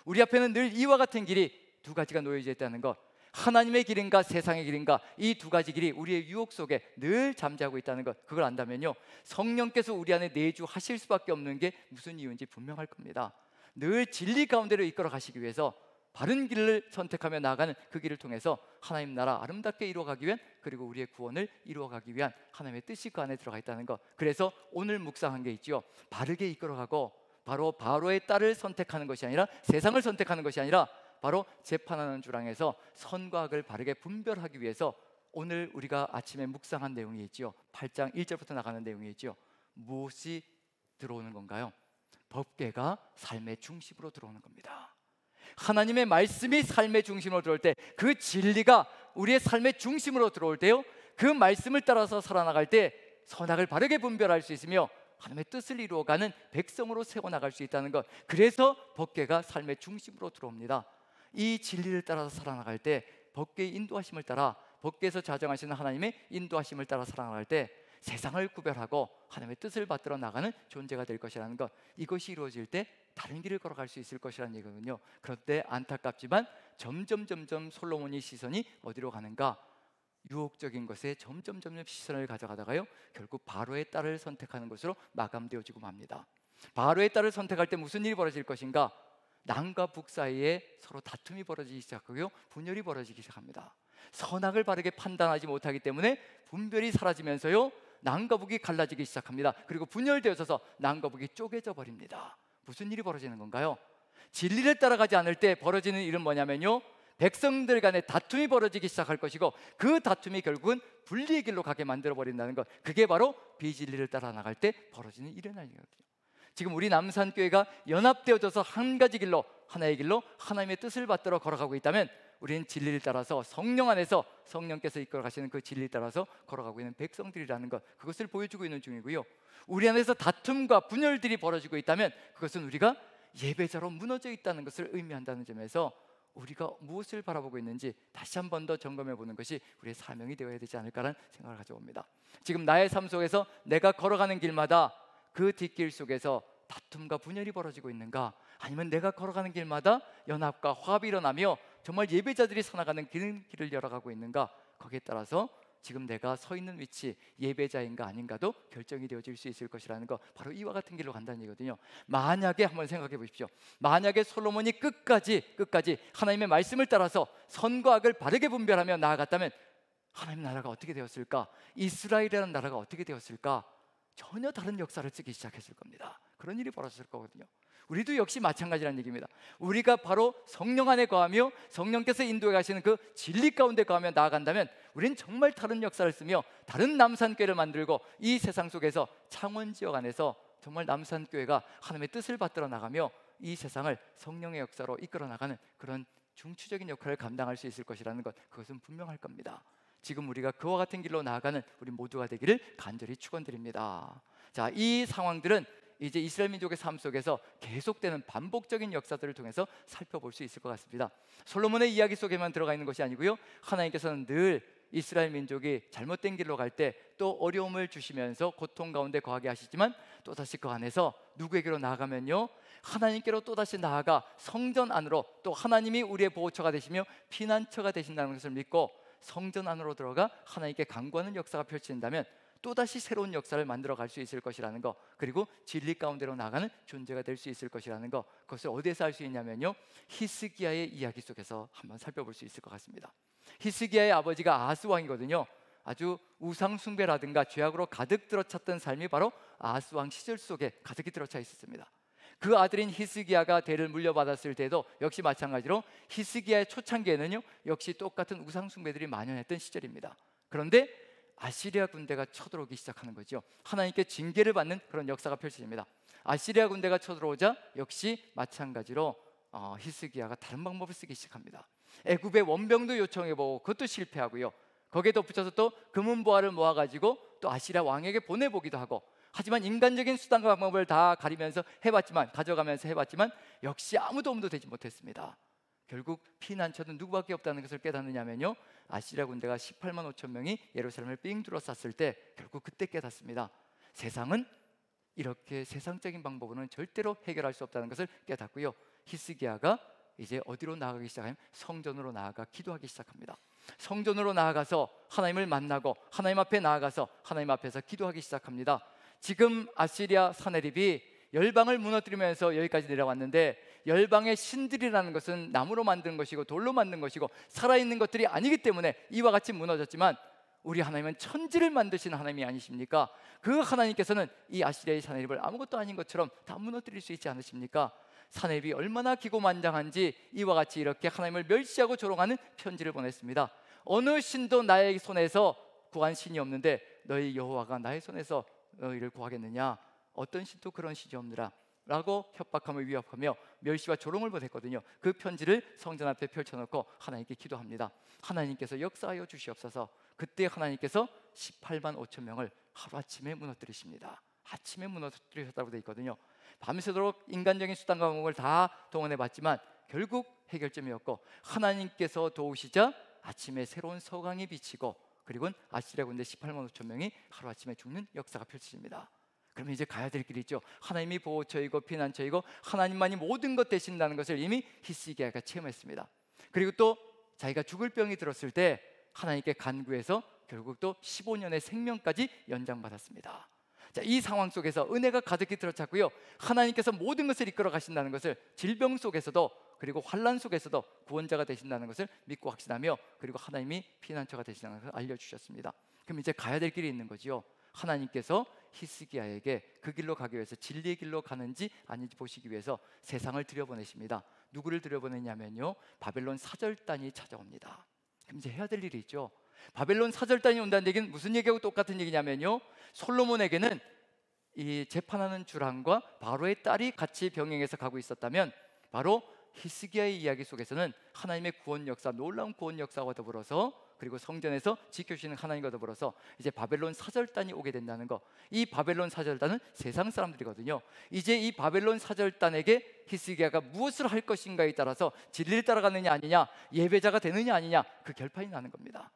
우리 앞에는 늘 이와 같은 길이 두 가지가 놓여져 있다는 것, 하나님의 길인가 세상의 길인가, 이 두 가지 길이 우리의 유혹 속에 늘 잠자고 있다는 것, 그걸 안다면요, 성령께서 우리 안에 내주하실 수밖에 없는 게 무슨 이유인지 분명할 겁니다. 늘 진리 가운데로 이끌어 가시기 위해서 바른 길을 선택하며 나아가는 그 길을 통해서 하나님 나라 아름답게 이루어가기 위한, 그리고 우리의 구원을 이루어가기 위한 하나님의 뜻이 그 안에 들어가 있다는 것. 그래서 오늘 묵상한 게 있죠. 바르게 이끌어가고 바로 바로의 딸을 선택하는 것이 아니라, 세상을 선택하는 것이 아니라 바로 재판하는 주랑에서 선과 악을 바르게 분별하기 위해서 오늘 우리가 아침에 묵상한 내용이 있죠. 8장 1절부터 나가는 내용이 있죠. 무엇이 들어오는 건가요? 법궤가 삶의 중심으로 들어오는 겁니다. 하나님의 말씀이 삶의 중심으로 들어올 때, 그 진리가 우리의 삶의 중심으로 들어올 때요, 그 말씀을 따라서 살아나갈 때 선악을 바르게 분별할 수 있으며 하나님의 뜻을 이루어가는 백성으로 세워나갈 수 있다는 것. 그래서 법궤가 삶의 중심으로 들어옵니다. 이 진리를 따라서 살아나갈 때, 법궤의 인도하심을 따라, 법궤에서 좌정하시는 하나님의 인도하심을 따라 살아나갈 때 세상을 구별하고 하나님의 뜻을 받들어 나가는 존재가 될 것이라는 것, 이것이 이루어질 때 다른 길을 걸어갈 수 있을 것이라는 얘기거든요. 그런데 안타깝지만 점점 솔로몬의 시선이 어디로 가는가? 유혹적인 것에 점점 시선을 가져가다가요, 결국 바로의 딸을 선택하는 것으로 마감되어지고 맙니다. 바로의 딸을 선택할 때 무슨 일이 벌어질 것인가? 남과 북 사이에 서로 다툼이 벌어지기 시작하고요, 분열이 벌어지기 시작합니다. 선악을 바르게 판단하지 못하기 때문에 분별이 사라지면서요, 남과 북이 갈라지기 시작합니다. 그리고 분열되어서 남과 북이 쪼개져 버립니다. 무슨 일이 벌어지는 건가요? 진리를 따라가지 않을 때 벌어지는 일은 뭐냐면요, 백성들 간에 다툼이 벌어지기 시작할 것이고, 그 다툼이 결국은 분리의 길로 가게 만들어 버린다는 것, 그게 바로 비진리를 따라 나갈 때 벌어지는 일은 아니거든요. 지금 우리 남산교회가 연합되어져서 한 가지 길로, 하나의 길로 하나님의 뜻을 받들어 걸어가고 있다면, 우리는 진리를 따라서 성령 안에서 성령께서 이끌어 가시는 그 진리를 따라서 걸어가고 있는 백성들이라는 것, 그것을 보여주고 있는 중이고요. 우리 안에서 다툼과 분열들이 벌어지고 있다면 그것은 우리가 예배자로 무너져 있다는 것을 의미한다는 점에서 우리가 무엇을 바라보고 있는지 다시 한 번 더 점검해 보는 것이 우리의 사명이 되어야 되지 않을까라는 생각을 가져옵니다. 지금 나의 삶 속에서 내가 걸어가는 길마다 그 뒷길 속에서 다툼과 분열이 벌어지고 있는가? 아니면 내가 걸어가는 길마다 연합과 화합이 일어나며 정말 예배자들이 살아가는 길을 열어가고 있는가? 거기에 따라서 지금 내가 서 있는 위치, 예배자인가 아닌가도 결정이 되어질 수 있을 것이라는 거, 바로 이와 같은 길로 간다는 얘기거든요. 만약에 한번 생각해 보십시오. 만약에 솔로몬이 끝까지 하나님의 말씀을 따라서 선과 악을 바르게 분별하며 나아갔다면 하나님 나라가 어떻게 되었을까? 이스라엘이라는 나라가 어떻게 되었을까? 전혀 다른 역사를 쓰기 시작했을 겁니다. 그런 일이 벌어졌을 거거든요. 우리도 역시 마찬가지라는 얘기입니다. 우리가 바로 성령 안에 거하며 성령께서 인도해 가시는 그 진리 가운데 거하며 나아간다면 우리는 정말 다른 역사를 쓰며 다른 남산교회를 만들고, 이 세상 속에서 창원 지역 안에서 정말 남산교회가 하나님의 뜻을 받들어 나가며 이 세상을 성령의 역사로 이끌어 나가는 그런 중추적인 역할을 감당할 수 있을 것이라는 것, 그것은 분명할 겁니다. 지금 우리가 그와 같은 길로 나아가는 우리 모두가 되기를 간절히 축원드립니다. 자, 이 상황들은 이제 이스라엘 민족의 삶 속에서 계속되는 반복적인 역사들을 통해서 살펴볼 수 있을 것 같습니다. 솔로몬의 이야기 속에만 들어가 있는 것이 아니고요, 하나님께서는 늘 이스라엘 민족이 잘못된 길로 갈 때 또 어려움을 주시면서 고통 가운데 거하게 하시지만 또다시 그 안에서 누구에게로 나아가면요, 하나님께로 또다시 나아가 성전 안으로, 또 하나님이 우리의 보호처가 되시며 피난처가 되신다는 것을 믿고 성전 안으로 들어가 하나님께 간구하는 역사가 펼쳐진다면 또다시 새로운 역사를 만들어 갈 수 있을 것이라는 것, 그리고 진리 가운데로 나가는 존재가 될 수 있을 것이라는 것, 그것을 어디에서 알 수 있냐면요, 히스기야의 이야기 속에서 한번 살펴볼 수 있을 것 같습니다. 히스기야의 아버지가 아하스 왕이거든요. 아주 우상 숭배라든가 죄악으로 가득 들어찼던 삶이 바로 아하스 왕 시절 속에 가득히 들어차 있었습니다. 그 아들인 히스기야가 대를 물려받았을 때도 역시 마찬가지로 히스기야의 초창기에는요, 역시 똑같은 우상 숭배들이 만연했던 시절입니다. 그런데 아시리아 군대가 쳐들어오기 시작하는 거죠. 하나님께 징계를 받는 그런 역사가 펼쳐집니다. 아시리아 군대가 쳐들어오자 역시 마찬가지로 히스기야가 다른 방법을 쓰기 시작합니다. 애굽의 원병도 요청해보고 그것도 실패하고요, 거기에 덧붙여서 또 금은보화를 모아가지고 또 아시리아 왕에게 보내보기도 하고, 하지만 인간적인 수단과 방법을 다 가져가면서 해봤지만 역시 아무 도움도 되지 못했습니다. 결국 피난처는 누구밖에 없다는 것을 깨닫느냐면요, 아시리아 군대가 18만 5천 명이 예루살렘을 삥 둘러쌌을 때 결국 그때 깨닫습니다. 세상은 이렇게 세상적인 방법으로는 절대로 해결할 수 없다는 것을 깨닫고요, 히스기야가 이제 어디로 나아가기 시작하면 성전으로 나아가 기도하기 시작합니다. 성전으로 나아가서 하나님을 만나고 하나님 앞에 나아가서 하나님 앞에서 기도하기 시작합니다. 지금 아시리아 사내립이 열방을 무너뜨리면서 여기까지 내려왔는데, 열방의 신들이라는 것은 나무로 만든 것이고 돌로 만든 것이고 살아있는 것들이 아니기 때문에 이와 같이 무너졌지만, 우리 하나님은 천지를 만드신 하나님이 아니십니까? 그 하나님께서는 이 아시리아의 사내립을 아무것도 아닌 것처럼 다 무너뜨릴 수 있지 않으십니까? 사내립이 얼마나 기고만장한지 이와 같이 이렇게 하나님을 멸시하고 조롱하는 편지를 보냈습니다. 어느 신도 나의 손에서 구한 신이 없는데 너희 여호와가 나의 손에서 너희를 구하겠느냐? 어떤 신도 그런 신이 없느라 라고 협박하며 위협하며 멸시와 조롱을 보냈거든요. 그 편지를 성전 앞에 펼쳐놓고 하나님께 기도합니다. 하나님께서 역사하여 주시옵소서. 그때 하나님께서 18만 5천 명을 하루아침에 무너뜨리십니다. 아침에 무너뜨리셨다고 되어 있거든요. 밤새도록 인간적인 수단과 방법을 다 동원해 봤지만 결국 해결점이었고, 하나님께서 도우시자 아침에 새로운 서강이 비치고, 그리고 아시리아 군대 18만 5천 명이 하루아침에 죽는 역사가 펼쳐집니다. 그러면 이제 가야 될 길이 있죠. 하나님이 보호처이고 피난처이고 하나님만이 모든 것 되신다는 것을 이미 히스기야가 체험했습니다. 그리고 또 자기가 죽을 병이 들었을 때 하나님께 간구해서 결국 또 15년의 생명까지 연장받았습니다. 자, 이 상황 속에서 은혜가 가득히 들어찼고요, 하나님께서 모든 것을 이끌어 가신다는 것을, 질병 속에서도 그리고 환난 속에서도 구원자가 되신다는 것을 믿고 확신하며, 그리고 하나님이 피난처가 되신다는 것을 알려주셨습니다. 그럼 이제 가야 될 길이 있는 거지요. 하나님께서 히스기야에게 그 길로 가기 위해서 진리의 길로 가는지 아닌지 보시기 위해서 세상을 들여보내십니다. 누구를 들여보내냐면요, 바벨론 사절단이 찾아옵니다. 그럼 이제 해야 될 일이 있죠. 바벨론 사절단이 온다는 얘기는 무슨 얘기하고 똑같은 얘기냐면요, 솔로몬에게는 이 재판하는 주랑과 바로의 딸이 같이 병행해서 가고 있었다면, 바로 히스기야의 이야기 속에서는 하나님의 구원 역사, 놀라운 구원 역사와 더불어서, 그리고 성전에서 지켜주시는 하나님과 더불어서 이제 바벨론 사절단이 오게 된다는 것. 이 바벨론 사절단은 세상 사람들이거든요. 이제 이 바벨론 사절단에게 히스기야가 무엇을 할 것인가에 따라서 진리를 따라가느냐 아니냐, 예배자가 되느냐 아니냐, 그 결판이 나는 겁니다.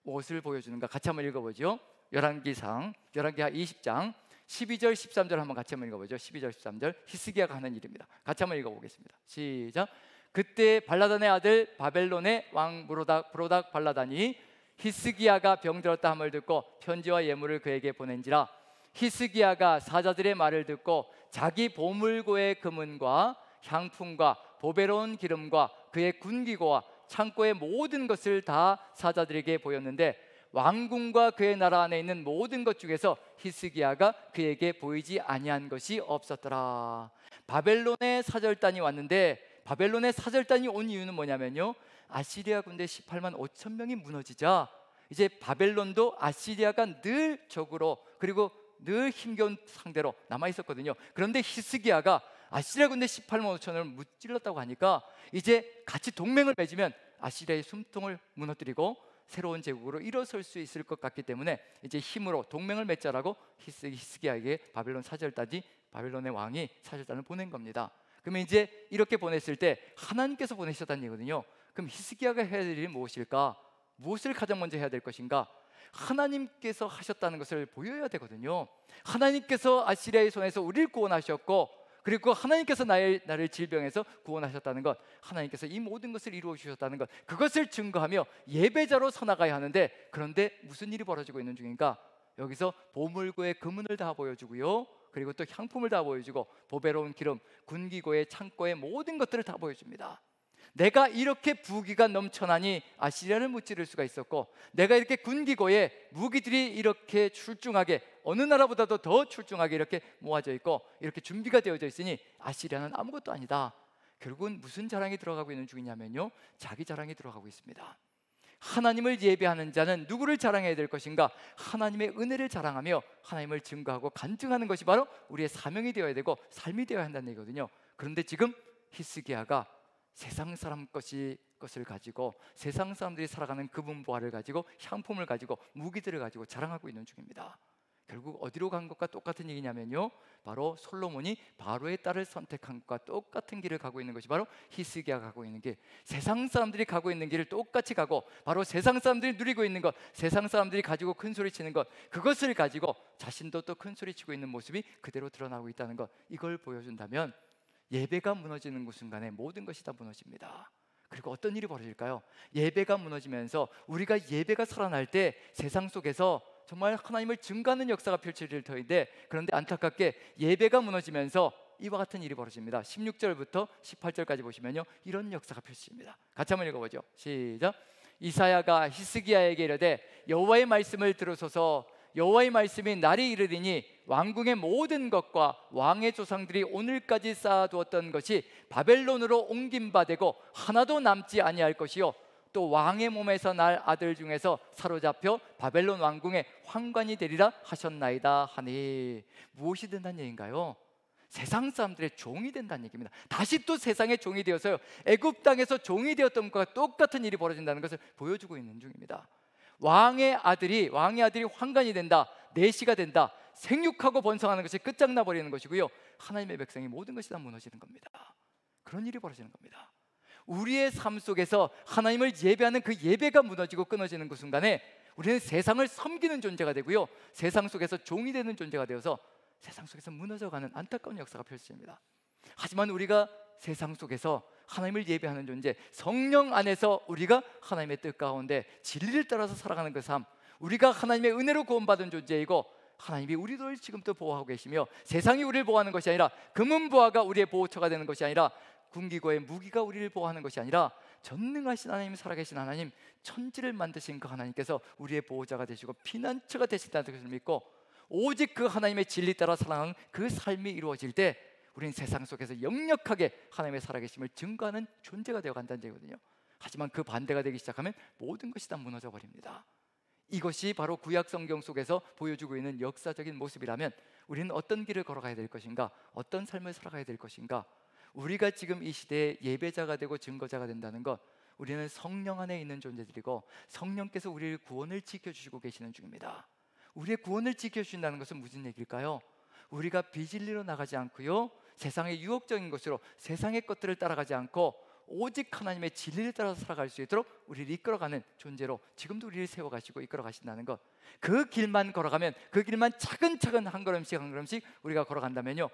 무엇을 보여주는가? 같이 한번 읽어보죠. 열왕기하 20장 12절 13절 한번 같이 한번 읽어보죠. 12절 13절 히스기야가 하는 일입니다. 같이 한번 읽어보겠습니다. 시작. 그때 발라단의 아들 바벨론의 왕 브로닥 발라단이 히스기야가 병들었다 함을 듣고 편지와 예물을 그에게 보낸지라, 히스기야가 사자들의 말을 듣고 자기 보물고의 금은과 향품과 보배로운 기름과 그의 군기고와 창고의 모든 것을 다 사자들에게 보였는데, 왕궁과 그의 나라 안에 있는 모든 것 중에서 히스기야가 그에게 보이지 아니한 것이 없었더라. 바벨론의 사절단이 왔는데, 바벨론의 사절단이 온 이유는 뭐냐면요, 아시리아 군대 18만 5천 명이 무너지자 이제 바벨론도 아시리아가 늘 적으로, 그리고 늘 힘겨운 상대로 남아 있었거든요. 그런데 히스기야가 아시리아 군대 18만 5천을 무찔렀다고 하니까 이제 같이 동맹을 맺으면 아시리아의 숨통을 무너뜨리고 새로운 제국으로 일어설 수 있을 것 같기 때문에 이제 힘으로 동맹을 맺자라고 히스기야에게 바벨론의 왕이 사절단을 보낸 겁니다. 그러면 이제 이렇게 보냈을 때 하나님께서 보내셨다는 얘기거든요. 그럼 히스기야가 해야 될 일이 무엇일까? 무엇을 가장 먼저 해야 될 것인가? 하나님께서 하셨다는 것을 보여야 되거든요. 하나님께서 아시리아의 손에서 우리를 구원하셨고, 그리고 하나님께서 나를 질병에서 구원하셨다는 것, 하나님께서 이 모든 것을 이루어 주셨다는 것, 그것을 증거하며 예배자로 서나가야 하는데, 그런데 무슨 일이 벌어지고 있는 중인가? 여기서 보물고의 금은을 다 보여주고요, 그리고 또 향품을 다 보여주고, 보배로운 기름, 군기고의 창고의 모든 것들을 다 보여줍니다. 내가 이렇게 부귀가 넘쳐나니 아시리아를 무찌를 수가 있었고, 내가 이렇게 군기고에 무기들이 이렇게 출중하게, 어느 나라보다도 더 출중하게 이렇게 모아져 있고 이렇게 준비가 되어져 있으니 아시리아는 아무것도 아니다. 결국은 무슨 자랑이 들어가고 있는 중이냐면요, 자기 자랑이 들어가고 있습니다. 하나님을 예배하는 자는 누구를 자랑해야 될 것인가? 하나님의 은혜를 자랑하며 하나님을 증거하고 간증하는 것이 바로 우리의 사명이 되어야 되고 삶이 되어야 한다는 얘기거든요. 그런데 지금 히스기야가 세상 사람 것을 가지고, 세상 사람들이 살아가는 금은보화를 가지고, 향품을 가지고, 무기들을 가지고 자랑하고 있는 중입니다. 결국 어디로 간 것과 똑같은 얘기냐면요, 바로 솔로몬이 바로의 딸을 선택한 것과 똑같은 길을 가고 있는 것이 바로 히스기야가 가고 있는 길, 세상 사람들이 가고 있는 길을 똑같이 가고, 바로 세상 사람들이 누리고 있는 것, 세상 사람들이 가지고 큰 소리 치는 것, 그것을 가지고 자신도 또 큰 소리 치고 있는 모습이 그대로 드러나고 있다는 것, 이걸 보여준다면 예배가 무너지는 그 순간에 모든 것이 다 무너집니다. 그리고 어떤 일이 벌어질까요? 예배가 무너지면서 우리가 예배가 살아날 때 세상 속에서 정말 하나님을 증거하는 역사가 펼쳐질 터인데, 그런데 안타깝게 예배가 무너지면서 이와 같은 일이 벌어집니다. 16절부터 18절까지 보시면요, 이런 역사가 펼쳐집니다. 같이 한번 읽어보죠. 시작. 이사야가 히스기야에게 이르되 여호와의 말씀을 들으소서. 여호와의 말씀이 날이 이르리니 왕궁의 모든 것과 왕의 조상들이 오늘까지 쌓아두었던 것이 바벨론으로 옮긴 바 되고 하나도 남지 아니할 것이요, 또 왕의 몸에서 날 아들 중에서 사로잡혀 바벨론 왕궁의 환관이 되리라 하셨나이다 하니, 무엇이 된다는 얘기인가요? 세상 사람들의 종이 된다는 얘기입니다. 다시 또 세상의 종이 되어서요, 애굽 땅에서 종이 되었던 것과 똑같은 일이 벌어진다는 것을 보여주고 있는 중입니다. 왕의 아들이 환관이 된다, 내시가 된다, 생육하고 번성하는 것이 끝장나 버리는 것이고요, 하나님의 백성이 모든 것이 다 무너지는 겁니다. 그런 일이 벌어지는 겁니다. 우리의 삶 속에서 하나님을 예배하는 그 예배가 무너지고 끊어지는 그 순간에 우리는 세상을 섬기는 존재가 되고요, 세상 속에서 종이 되는 존재가 되어서 세상 속에서 무너져가는 안타까운 역사가 펼쳐집니다. 하지만 우리가 세상 속에서 하나님을 예배하는 존재, 성령 안에서 우리가 하나님의 뜻 가운데 진리를 따라서 살아가는 그 삶, 우리가 하나님의 은혜로 구원받은 존재이고, 하나님이 우리를 지금도 보호하고 계시며 세상이 우리를 보호하는 것이 아니라, 금은보화가 우리의 보호처가 되는 것이 아니라, 군기고의 무기가 우리를 보호하는 것이 아니라, 전능하신 하나님, 살아계신 하나님, 천지를 만드신 그 하나님께서 우리의 보호자가 되시고 피난처가 되신다는 것을 믿고, 오직 그 하나님의 진리 따라 살아가는 그 삶이 이루어질 때 우리는 세상 속에서 역력하게 하나님의 살아계심을 증거하는 존재가 되어간다는 얘기거든요. 하지만 그 반대가 되기 시작하면 모든 것이 다 무너져 버립니다. 이것이 바로 구약 성경 속에서 보여주고 있는 역사적인 모습이라면 우리는 어떤 길을 걸어가야 될 것인가? 어떤 삶을 살아가야 될 것인가? 우리가 지금 이 시대에 예배자가 되고 증거자가 된다는 것, 우리는 성령 안에 있는 존재들이고 성령께서 우리의 구원을 지켜주시고 계시는 중입니다. 우리의 구원을 지켜주신다는 것은 무슨 얘기일까요? 우리가 비진리로 나가지 않고요, 세상의 유혹적인 것으로 세상의 것들을 따라가지 않고 오직 하나님의 진리를 따라서 살아갈 수 있도록 우리를 이끌어가는 존재로 지금도 우리를 세워가시고 이끌어가신다는 것, 그 길만 걸어가면, 그 길만 차근차근 한 걸음씩 한 걸음씩 우리가 걸어간다면요,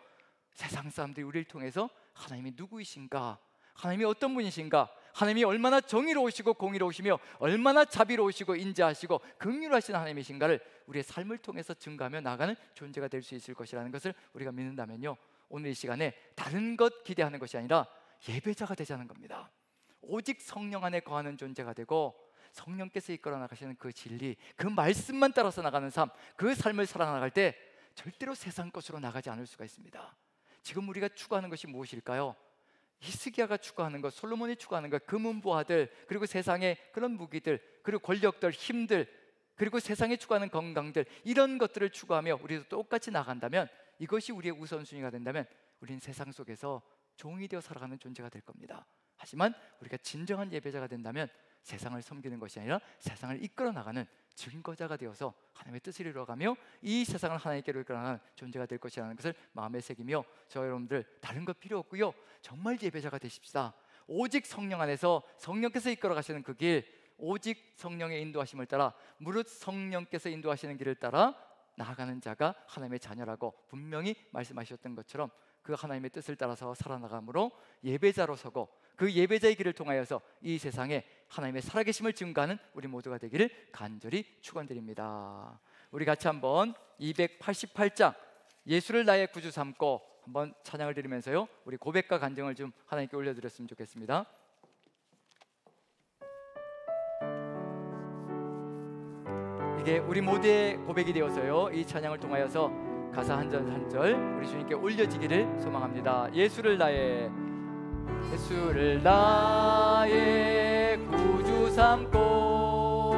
세상 사람들이 우리를 통해서 하나님이 누구이신가, 하나님이 어떤 분이신가, 하나님이 얼마나 정의로우시고 공의로우시며 얼마나 자비로우시고 인자하시고 긍휼하신 하나님이신가를 우리의 삶을 통해서 증거하며 나가는 존재가 될 수 있을 것이라는 것을 우리가 믿는다면요, 오늘 이 시간에 다른 것 기대하는 것이 아니라 예배자가 되자는 겁니다. 오직 성령 안에 거하는 존재가 되고 성령께서 이끌어 나가시는 그 진리, 그 말씀만 따라서 나가는 삶, 그 삶을 살아나갈 때 절대로 세상 것으로 나가지 않을 수가 있습니다. 지금 우리가 추구하는 것이 무엇일까요? 히스기야가 추구하는 것, 솔로몬이 추구하는 것, 금은보화들, 그리고 세상의 그런 무기들, 그리고 권력들, 힘들, 그리고 세상에 추구하는 건강들, 이런 것들을 추구하며 우리도 똑같이 나간다면, 이것이 우리의 우선순위가 된다면 우린 세상 속에서 종이 되어 살아가는 존재가 될 겁니다. 하지만 우리가 진정한 예배자가 된다면 세상을 섬기는 것이 아니라 세상을 이끌어 나가는 증거자가 되어서 하나님의 뜻을 이루어가며 이 세상을 하나님께로 이끌어 나가는 존재가 될 것이라는 것을 마음에 새기며, 저 여러분들 다른 것 필요 없고요, 정말 예배자가 되십시다. 오직 성령 안에서 성령께서 이끌어 가시는 그 길, 오직 성령의 인도하심을 따라, 무릇 성령께서 인도하시는 길을 따라 나아가는 자가 하나님의 자녀라고 분명히 말씀하셨던 것처럼 그 하나님의 뜻을 따라서 살아나감으로 예배자로 서고, 그 예배자의 길을 통하여서 이 세상에 하나님의 살아계심을 증거하는 우리 모두가 되기를 간절히 축원드립니다. 우리 같이 한번 288장 예수를 나의 구주 삼고 한번 찬양을 드리면서요, 우리 고백과 간증을 좀 하나님께 올려드렸으면 좋겠습니다. 이게 우리 모두의 고백이 되어서요, 이 찬양을 통하여서 가사 한 절 한 절 우리 주님께 올려지기를 소망합니다. 예수를 나의 구주 삼고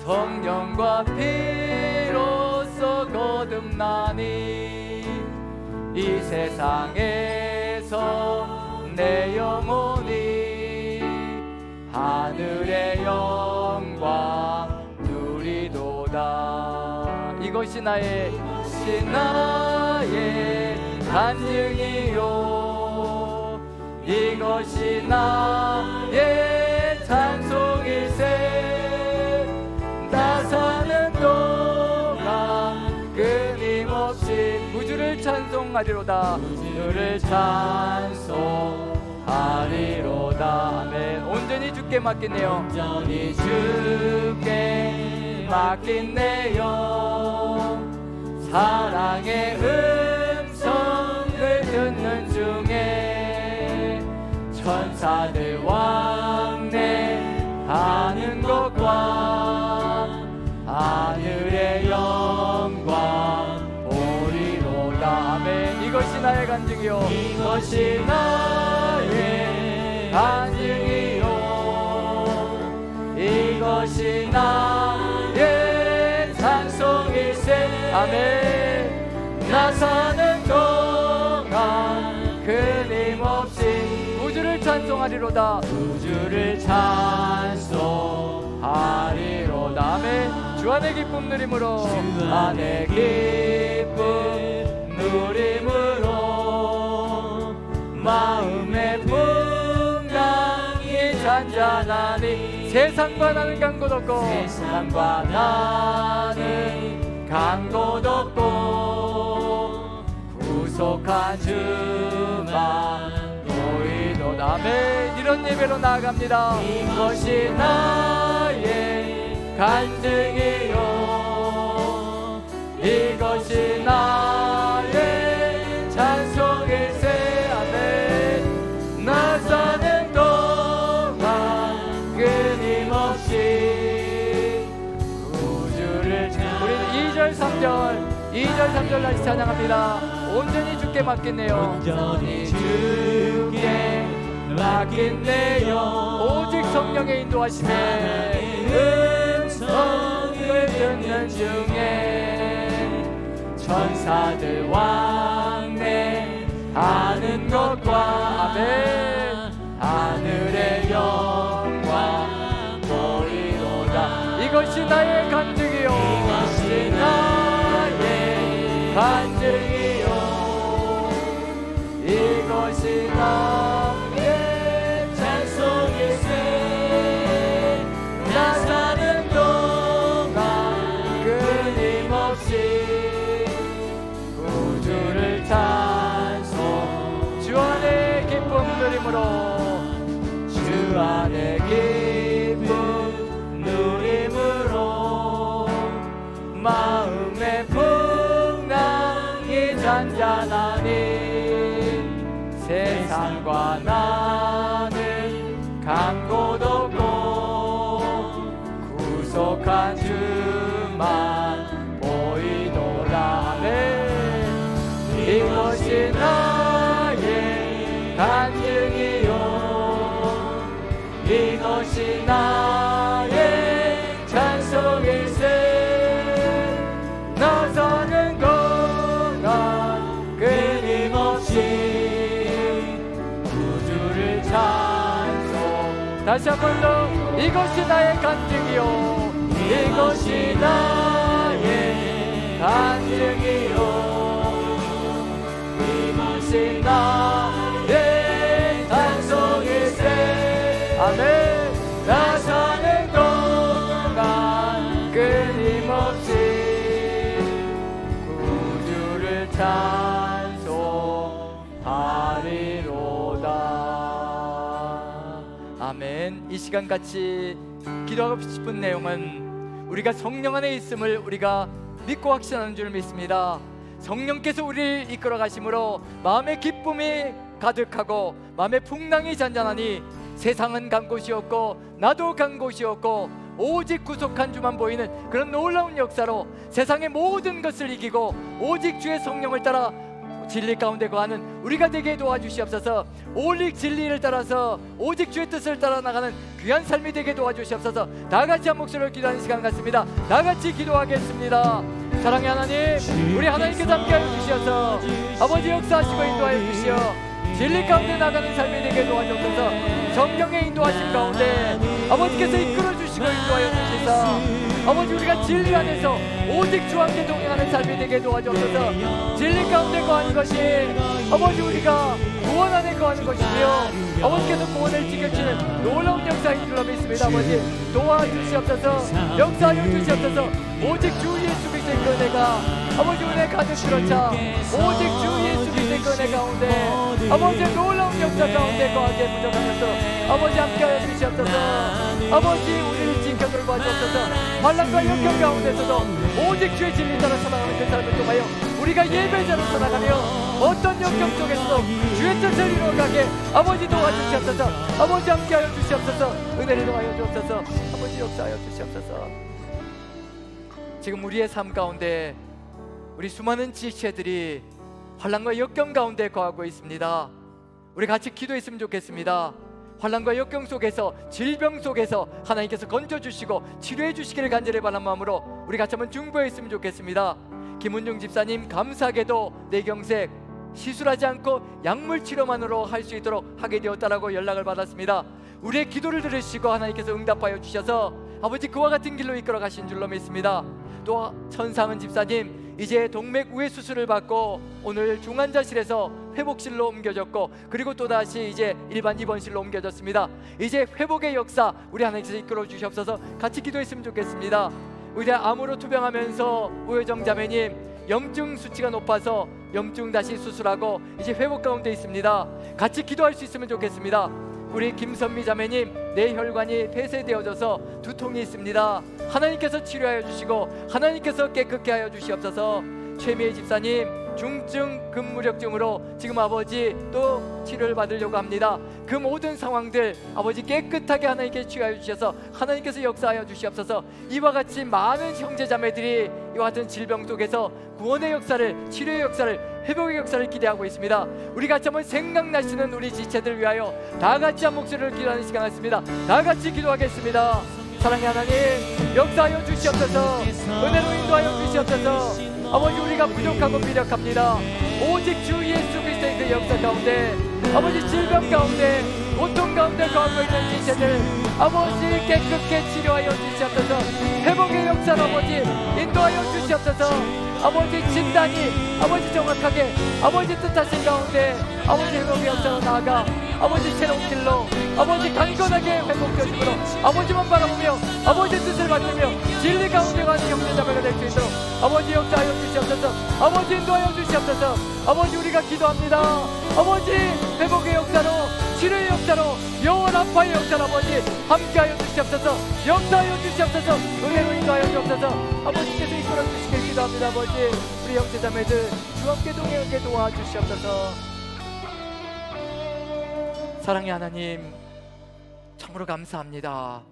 성령과 피로써 거듭나니 이 세상에서 내 영혼이 하늘의 영광 누리도다. 이것이 나의 간증이요, 이것이 나의 찬송일세. 나 사는 동안 끊임없이 구주를 찬송하리로다. 구주를 찬송하리로다. 아멘. 온전히 주께 맡기네요. 온전히 주께 맡기네요. 사랑의 음성을 듣는 중에 천사들 왕래하는 것과 하늘의 영광 보리로다. 아멘. 이것이 나의 간증이요, 이것이 나의 간증이요, 이것이 나의 찬송일세. 아멘. 나 사는 동안 끊임없이 구주를 찬송하리로다. 구주를 찬송하리로다. 아멘. 주 안의 기쁨 누림으로, 주 안의 기쁨 누림으로 마음의 풍랑이 잔잔하니 세상과 나는 간 곳 없고, 세상과 나는 간 곳 없고 구속한 주만 보이도다. 아멘. 이런 예배로 나아갑니다. 이것이 나의 간증이요, 이것이 나의 찬송일세. 아멘. 나 사는 동안 끊임없이 구주를 우리는 2절 3절 다시 찬양합니다. 온전히 주께 맡겠네요. 온전히 주께 맡겠네요. 오직 성령의 인도하심에 음성을 듣는 중에 천사들 왕래하는 것과 아멘 하늘의 영광 보리로다. 이것이 나의 간증이요, 이것이 나의 간증이요, 이것이 나의 찬송일세. 나 사는 동안 끊임없이 구주를 찬송, 주 안의 기쁨 누림으로, 주 안의 기쁨 누림으로 마음의 풍랑이 잔잔하니 세상과 나는 간 곳 없고 구속한 주만 보이도다. 아멘. 이것이 나의 간증이요, 이것이 나의 찬송일세. 나 사는 동안 끊임없이 다시 한 번 더 이것이 나의 간증이요 이것이 나의 간증이요 이것이 나의 찬송일세 아멘 나 사는 동안 끊임없이 구주를 찬송하리로다 아멘. 이 시간 같이 기도하고 싶은 내용은 우리가 성령 안에 있음을 우리가 믿고 확신하는 줄 믿습니다. 성령께서 우리를 이끌어 가심으로 마음의 기쁨이 가득하고 마음의 풍랑이 잔잔하니 세상은 간 곳이 없고 나도 간 곳이 없고 오직 구속한 주만 보이는 그런 놀라운 역사로 세상의 모든 것을 이기고 오직 주의 성령을 따라 진리 가운데 거하는 우리가 되게 도와주시옵소서. 오직 진리를 따라서 오직 주의 뜻을 따라 나가는 귀한 삶이 되게 도와주시옵소서. 다같이 한 목소리로 기도하는 시간 같습니다. 다같이 기도하겠습니다. 사랑의 하나님, 우리 하나님께서 함께하여 주시어서 아버지 역사하시고 인도하여 주시어 진리 가운데 나가는 삶이 되게 도와주옵소서. 성령의 인도하심 가운데 아버지께서 이끌어 주시고 인도하여 주시사 아버지 우리가 진리 안에서 오직 주와 함께 동행하는 삶이 되게 도와주옵소서. 진리 가운데 거하는 것이 아버지 우리가 구원 안에 거하는 것이며 아버지께서 구원을 지켜주시는 놀라운 역사인 줄로 믿습니다. 아버지 도와주시옵소서. 역사하여 주시옵소서. 오직 주 예수 그리스도의 그 은혜가 아버지 은혜 가득 들어차 오직 주 예수 그리스도의 그 은혜 가운데 아버지의 놀라운 역사 가운데 거하게 부족하셔서 아버지 함께하여 주시옵소서. 아버지 우리를 지켜 돌봐주옵소서. 환난과 역경 가운데서도 오직 주의 진리 따라 살아가는 그 삶을 통하여 우리가 예배자로 살아가며 어떤 역경 속에서도 주의 뜻을 이루어가게 아버지 도와주시옵소서. 아버지 함께하여 주시옵소서. 은혜를 도하여 주옵소서. 아버지 역사하여 주시옵소서. 지금 우리의 삶 가운데 우리 수많은 지체들이 환난과 역경 가운데 거하고 있습니다. 우리 같이 기도했으면 좋겠습니다. 환난과 역경 속에서 질병 속에서 하나님께서 건져주시고 치료해 주시기를 간절히 바라는 마음으로 우리 같이 한번 중보했으면 좋겠습니다. 김은중 집사님 감사하게도 뇌경색 시술하지 않고 약물 치료만으로 할 수 있도록 하게 되었다라고 연락을 받았습니다. 우리의 기도를 들으시고 하나님께서 응답하여 주셔서 아버지 그와 같은 길로 이끌어 가신 줄로 믿습니다. 또 천상은 집사님 이제 동맥 우회 수술을 받고 오늘 중환자실에서 회복실로 옮겨졌고 그리고 또다시 이제 일반 입원실로 옮겨졌습니다. 이제 회복의 역사 우리 하나님께서 이끌어 주시옵소서. 같이 기도했으면 좋겠습니다. 우리 암으로 투병하면서 우효정 자매님 염증 수치가 높아서 염증 다시 수술하고 이제 회복 가운데 있습니다. 같이 기도할 수 있으면 좋겠습니다. 우리 김선미 자매님 뇌혈관이 폐쇄되어져서 두통이 있습니다. 하나님께서 치료하여 주시고 하나님께서 깨끗게 하여 주시옵소서. 최미애 집사님 중증 근무력증으로 지금 아버지 또 치료를 받으려고 합니다. 그 모든 상황들 아버지 깨끗하게 하나님께 치유하여 주셔서 하나님께서 역사하여 주시옵소서. 이와 같이 많은 형제자매들이 이와 같은 질병 속에서 구원의 역사를 치료의 역사를 회복의 역사를 기대하고 있습니다. 우리 같이 한번 생각나시는 우리 지체들 위하여 다 같이 한 목소리를 기도하는 시간 같습니다. 다 같이 기도하겠습니다. 사랑의 하나님 역사하여 주시옵소서. 은혜로 인도하여 주시옵소서. 아버지 우리가 부족하고 미력합니다. 오직 주 예수 그리스도의 그 역사 가운데 아버지 질병 가운데 고통 가운데 거하고 있는 지체들 아버지 깨끗게 치료하여 주시옵소서. 회복의 역사를 아버지 인도하여 주시옵소서. 아버지 진단이 아버지 정확하게 아버지 뜻하신 가운데 아버지 회복의 역사로 나아가 아버지 새로운 길로 아버지 강건하게 회복되심으로 아버지만 바라보며 아버지 뜻을 받으며 진리 가운데 가는 형제자매가 될 수 있도록 아버지 역사하여 주시옵소서. 아버지 인도하여 주시옵소서. 아버지 우리가 기도합니다. 아버지 회복의 역사로 치료의 역사로 영원 아파의 역사로 아버지 함께하여 주시옵소서. 역사하여 주시옵소서. 은혜로 인도하여 주옵소서. 아버지께서 이끌어 주시길 기도합니다. 아버지 우리 형제자매들 주와 함께 동행하게 도와주시옵소서. 사랑의 하나님 참으로 감사합니다.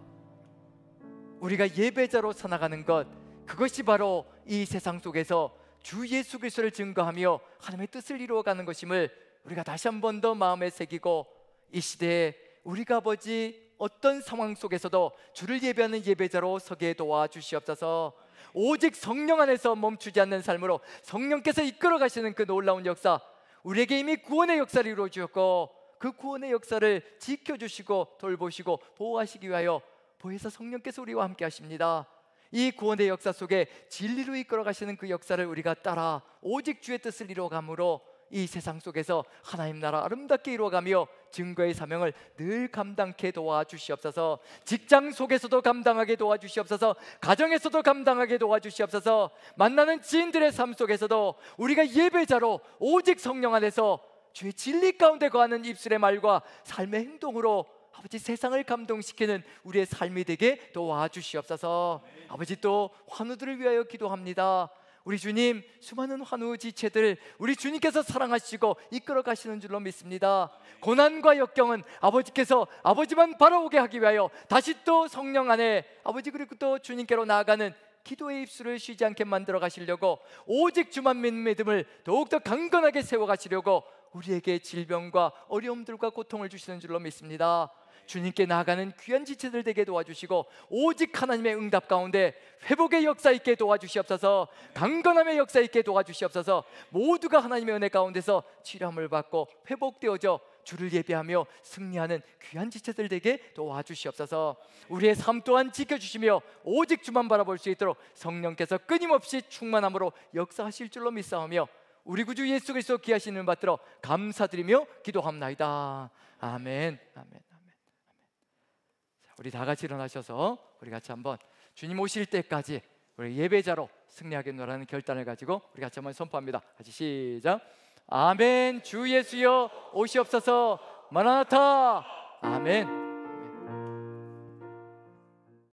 우리가 예배자로 살아가는 것 그것이 바로 이 세상 속에서 주 예수 그리스도를 증거하며 하나님의 뜻을 이루어가는 것임을 우리가 다시 한 번 더 마음에 새기고 이 시대에 우리가 아버지 어떤 상황 속에서도 주를 예배하는 예배자로 서게 도와주시옵소서. 오직 성령 안에서 멈추지 않는 삶으로 성령께서 이끌어 가시는 그 놀라운 역사 우리에게 이미 구원의 역사를 이루어 주셨고 그 구원의 역사를 지켜주시고 돌보시고 보호하시기 위하여 보혜사 성령께서 우리와 함께 하십니다. 이 구원의 역사 속에 진리로 이끌어가시는 그 역사를 우리가 따라 오직 주의 뜻을 이루어감으로 이 세상 속에서 하나님 나라 아름답게 이루어가며 증거의 사명을 늘 감당케 도와주시옵소서. 직장 속에서도 감당하게 도와주시옵소서. 가정에서도 감당하게 도와주시옵소서. 만나는 지인들의 삶 속에서도 우리가 예배자로 오직 성령 안에서 주의 진리 가운데 거하는 입술의 말과 삶의 행동으로 아버지 세상을 감동시키는 우리의 삶이 되게 도와주시옵소서. 아버지 또 환우들을 위하여 기도합니다. 우리 주님, 수많은 환우 지체들 우리 주님께서 사랑하시고 이끌어 가시는 줄로 믿습니다. 고난과 역경은 아버지께서 아버지만 바라오게 하기 위하여 다시 또 성령 안에 아버지 그리고 또 주님께로 나아가는 기도의 입술을 쉬지 않게 만들어 가시려고 오직 주만 믿는 믿음을 더욱더 강건하게 세워 가시려고 우리에게 질병과 어려움들과 고통을 주시는 줄로 믿습니다. 주님께 나아가는 귀한 지체들 되게 도와주시고 오직 하나님의 응답 가운데 회복의 역사 있게 도와주시옵소서. 강건함의 역사 있게 도와주시옵소서. 모두가 하나님의 은혜 가운데서 치료함을 받고 회복되어져 주를 예배하며 승리하는 귀한 지체들 되게 도와주시옵소서. 우리의 삶 또한 지켜주시며 오직 주만 바라볼 수 있도록 성령께서 끊임없이 충만함으로 역사하실 줄로 믿사오며 우리 구주 예수 그리스도 귀하신 이름 받들어 감사드리며 기도합나이다. 아멘. 아멘. 우리 다 같이 일어나셔서 우리 같이 한번 주님 오실 때까지 우리 예배자로 승리하겠노라는 결단을 가지고 우리 같이 한번 선포합니다. 같이 시작. 아멘. 주 예수여 오시옵소서. 마라나타. 아멘.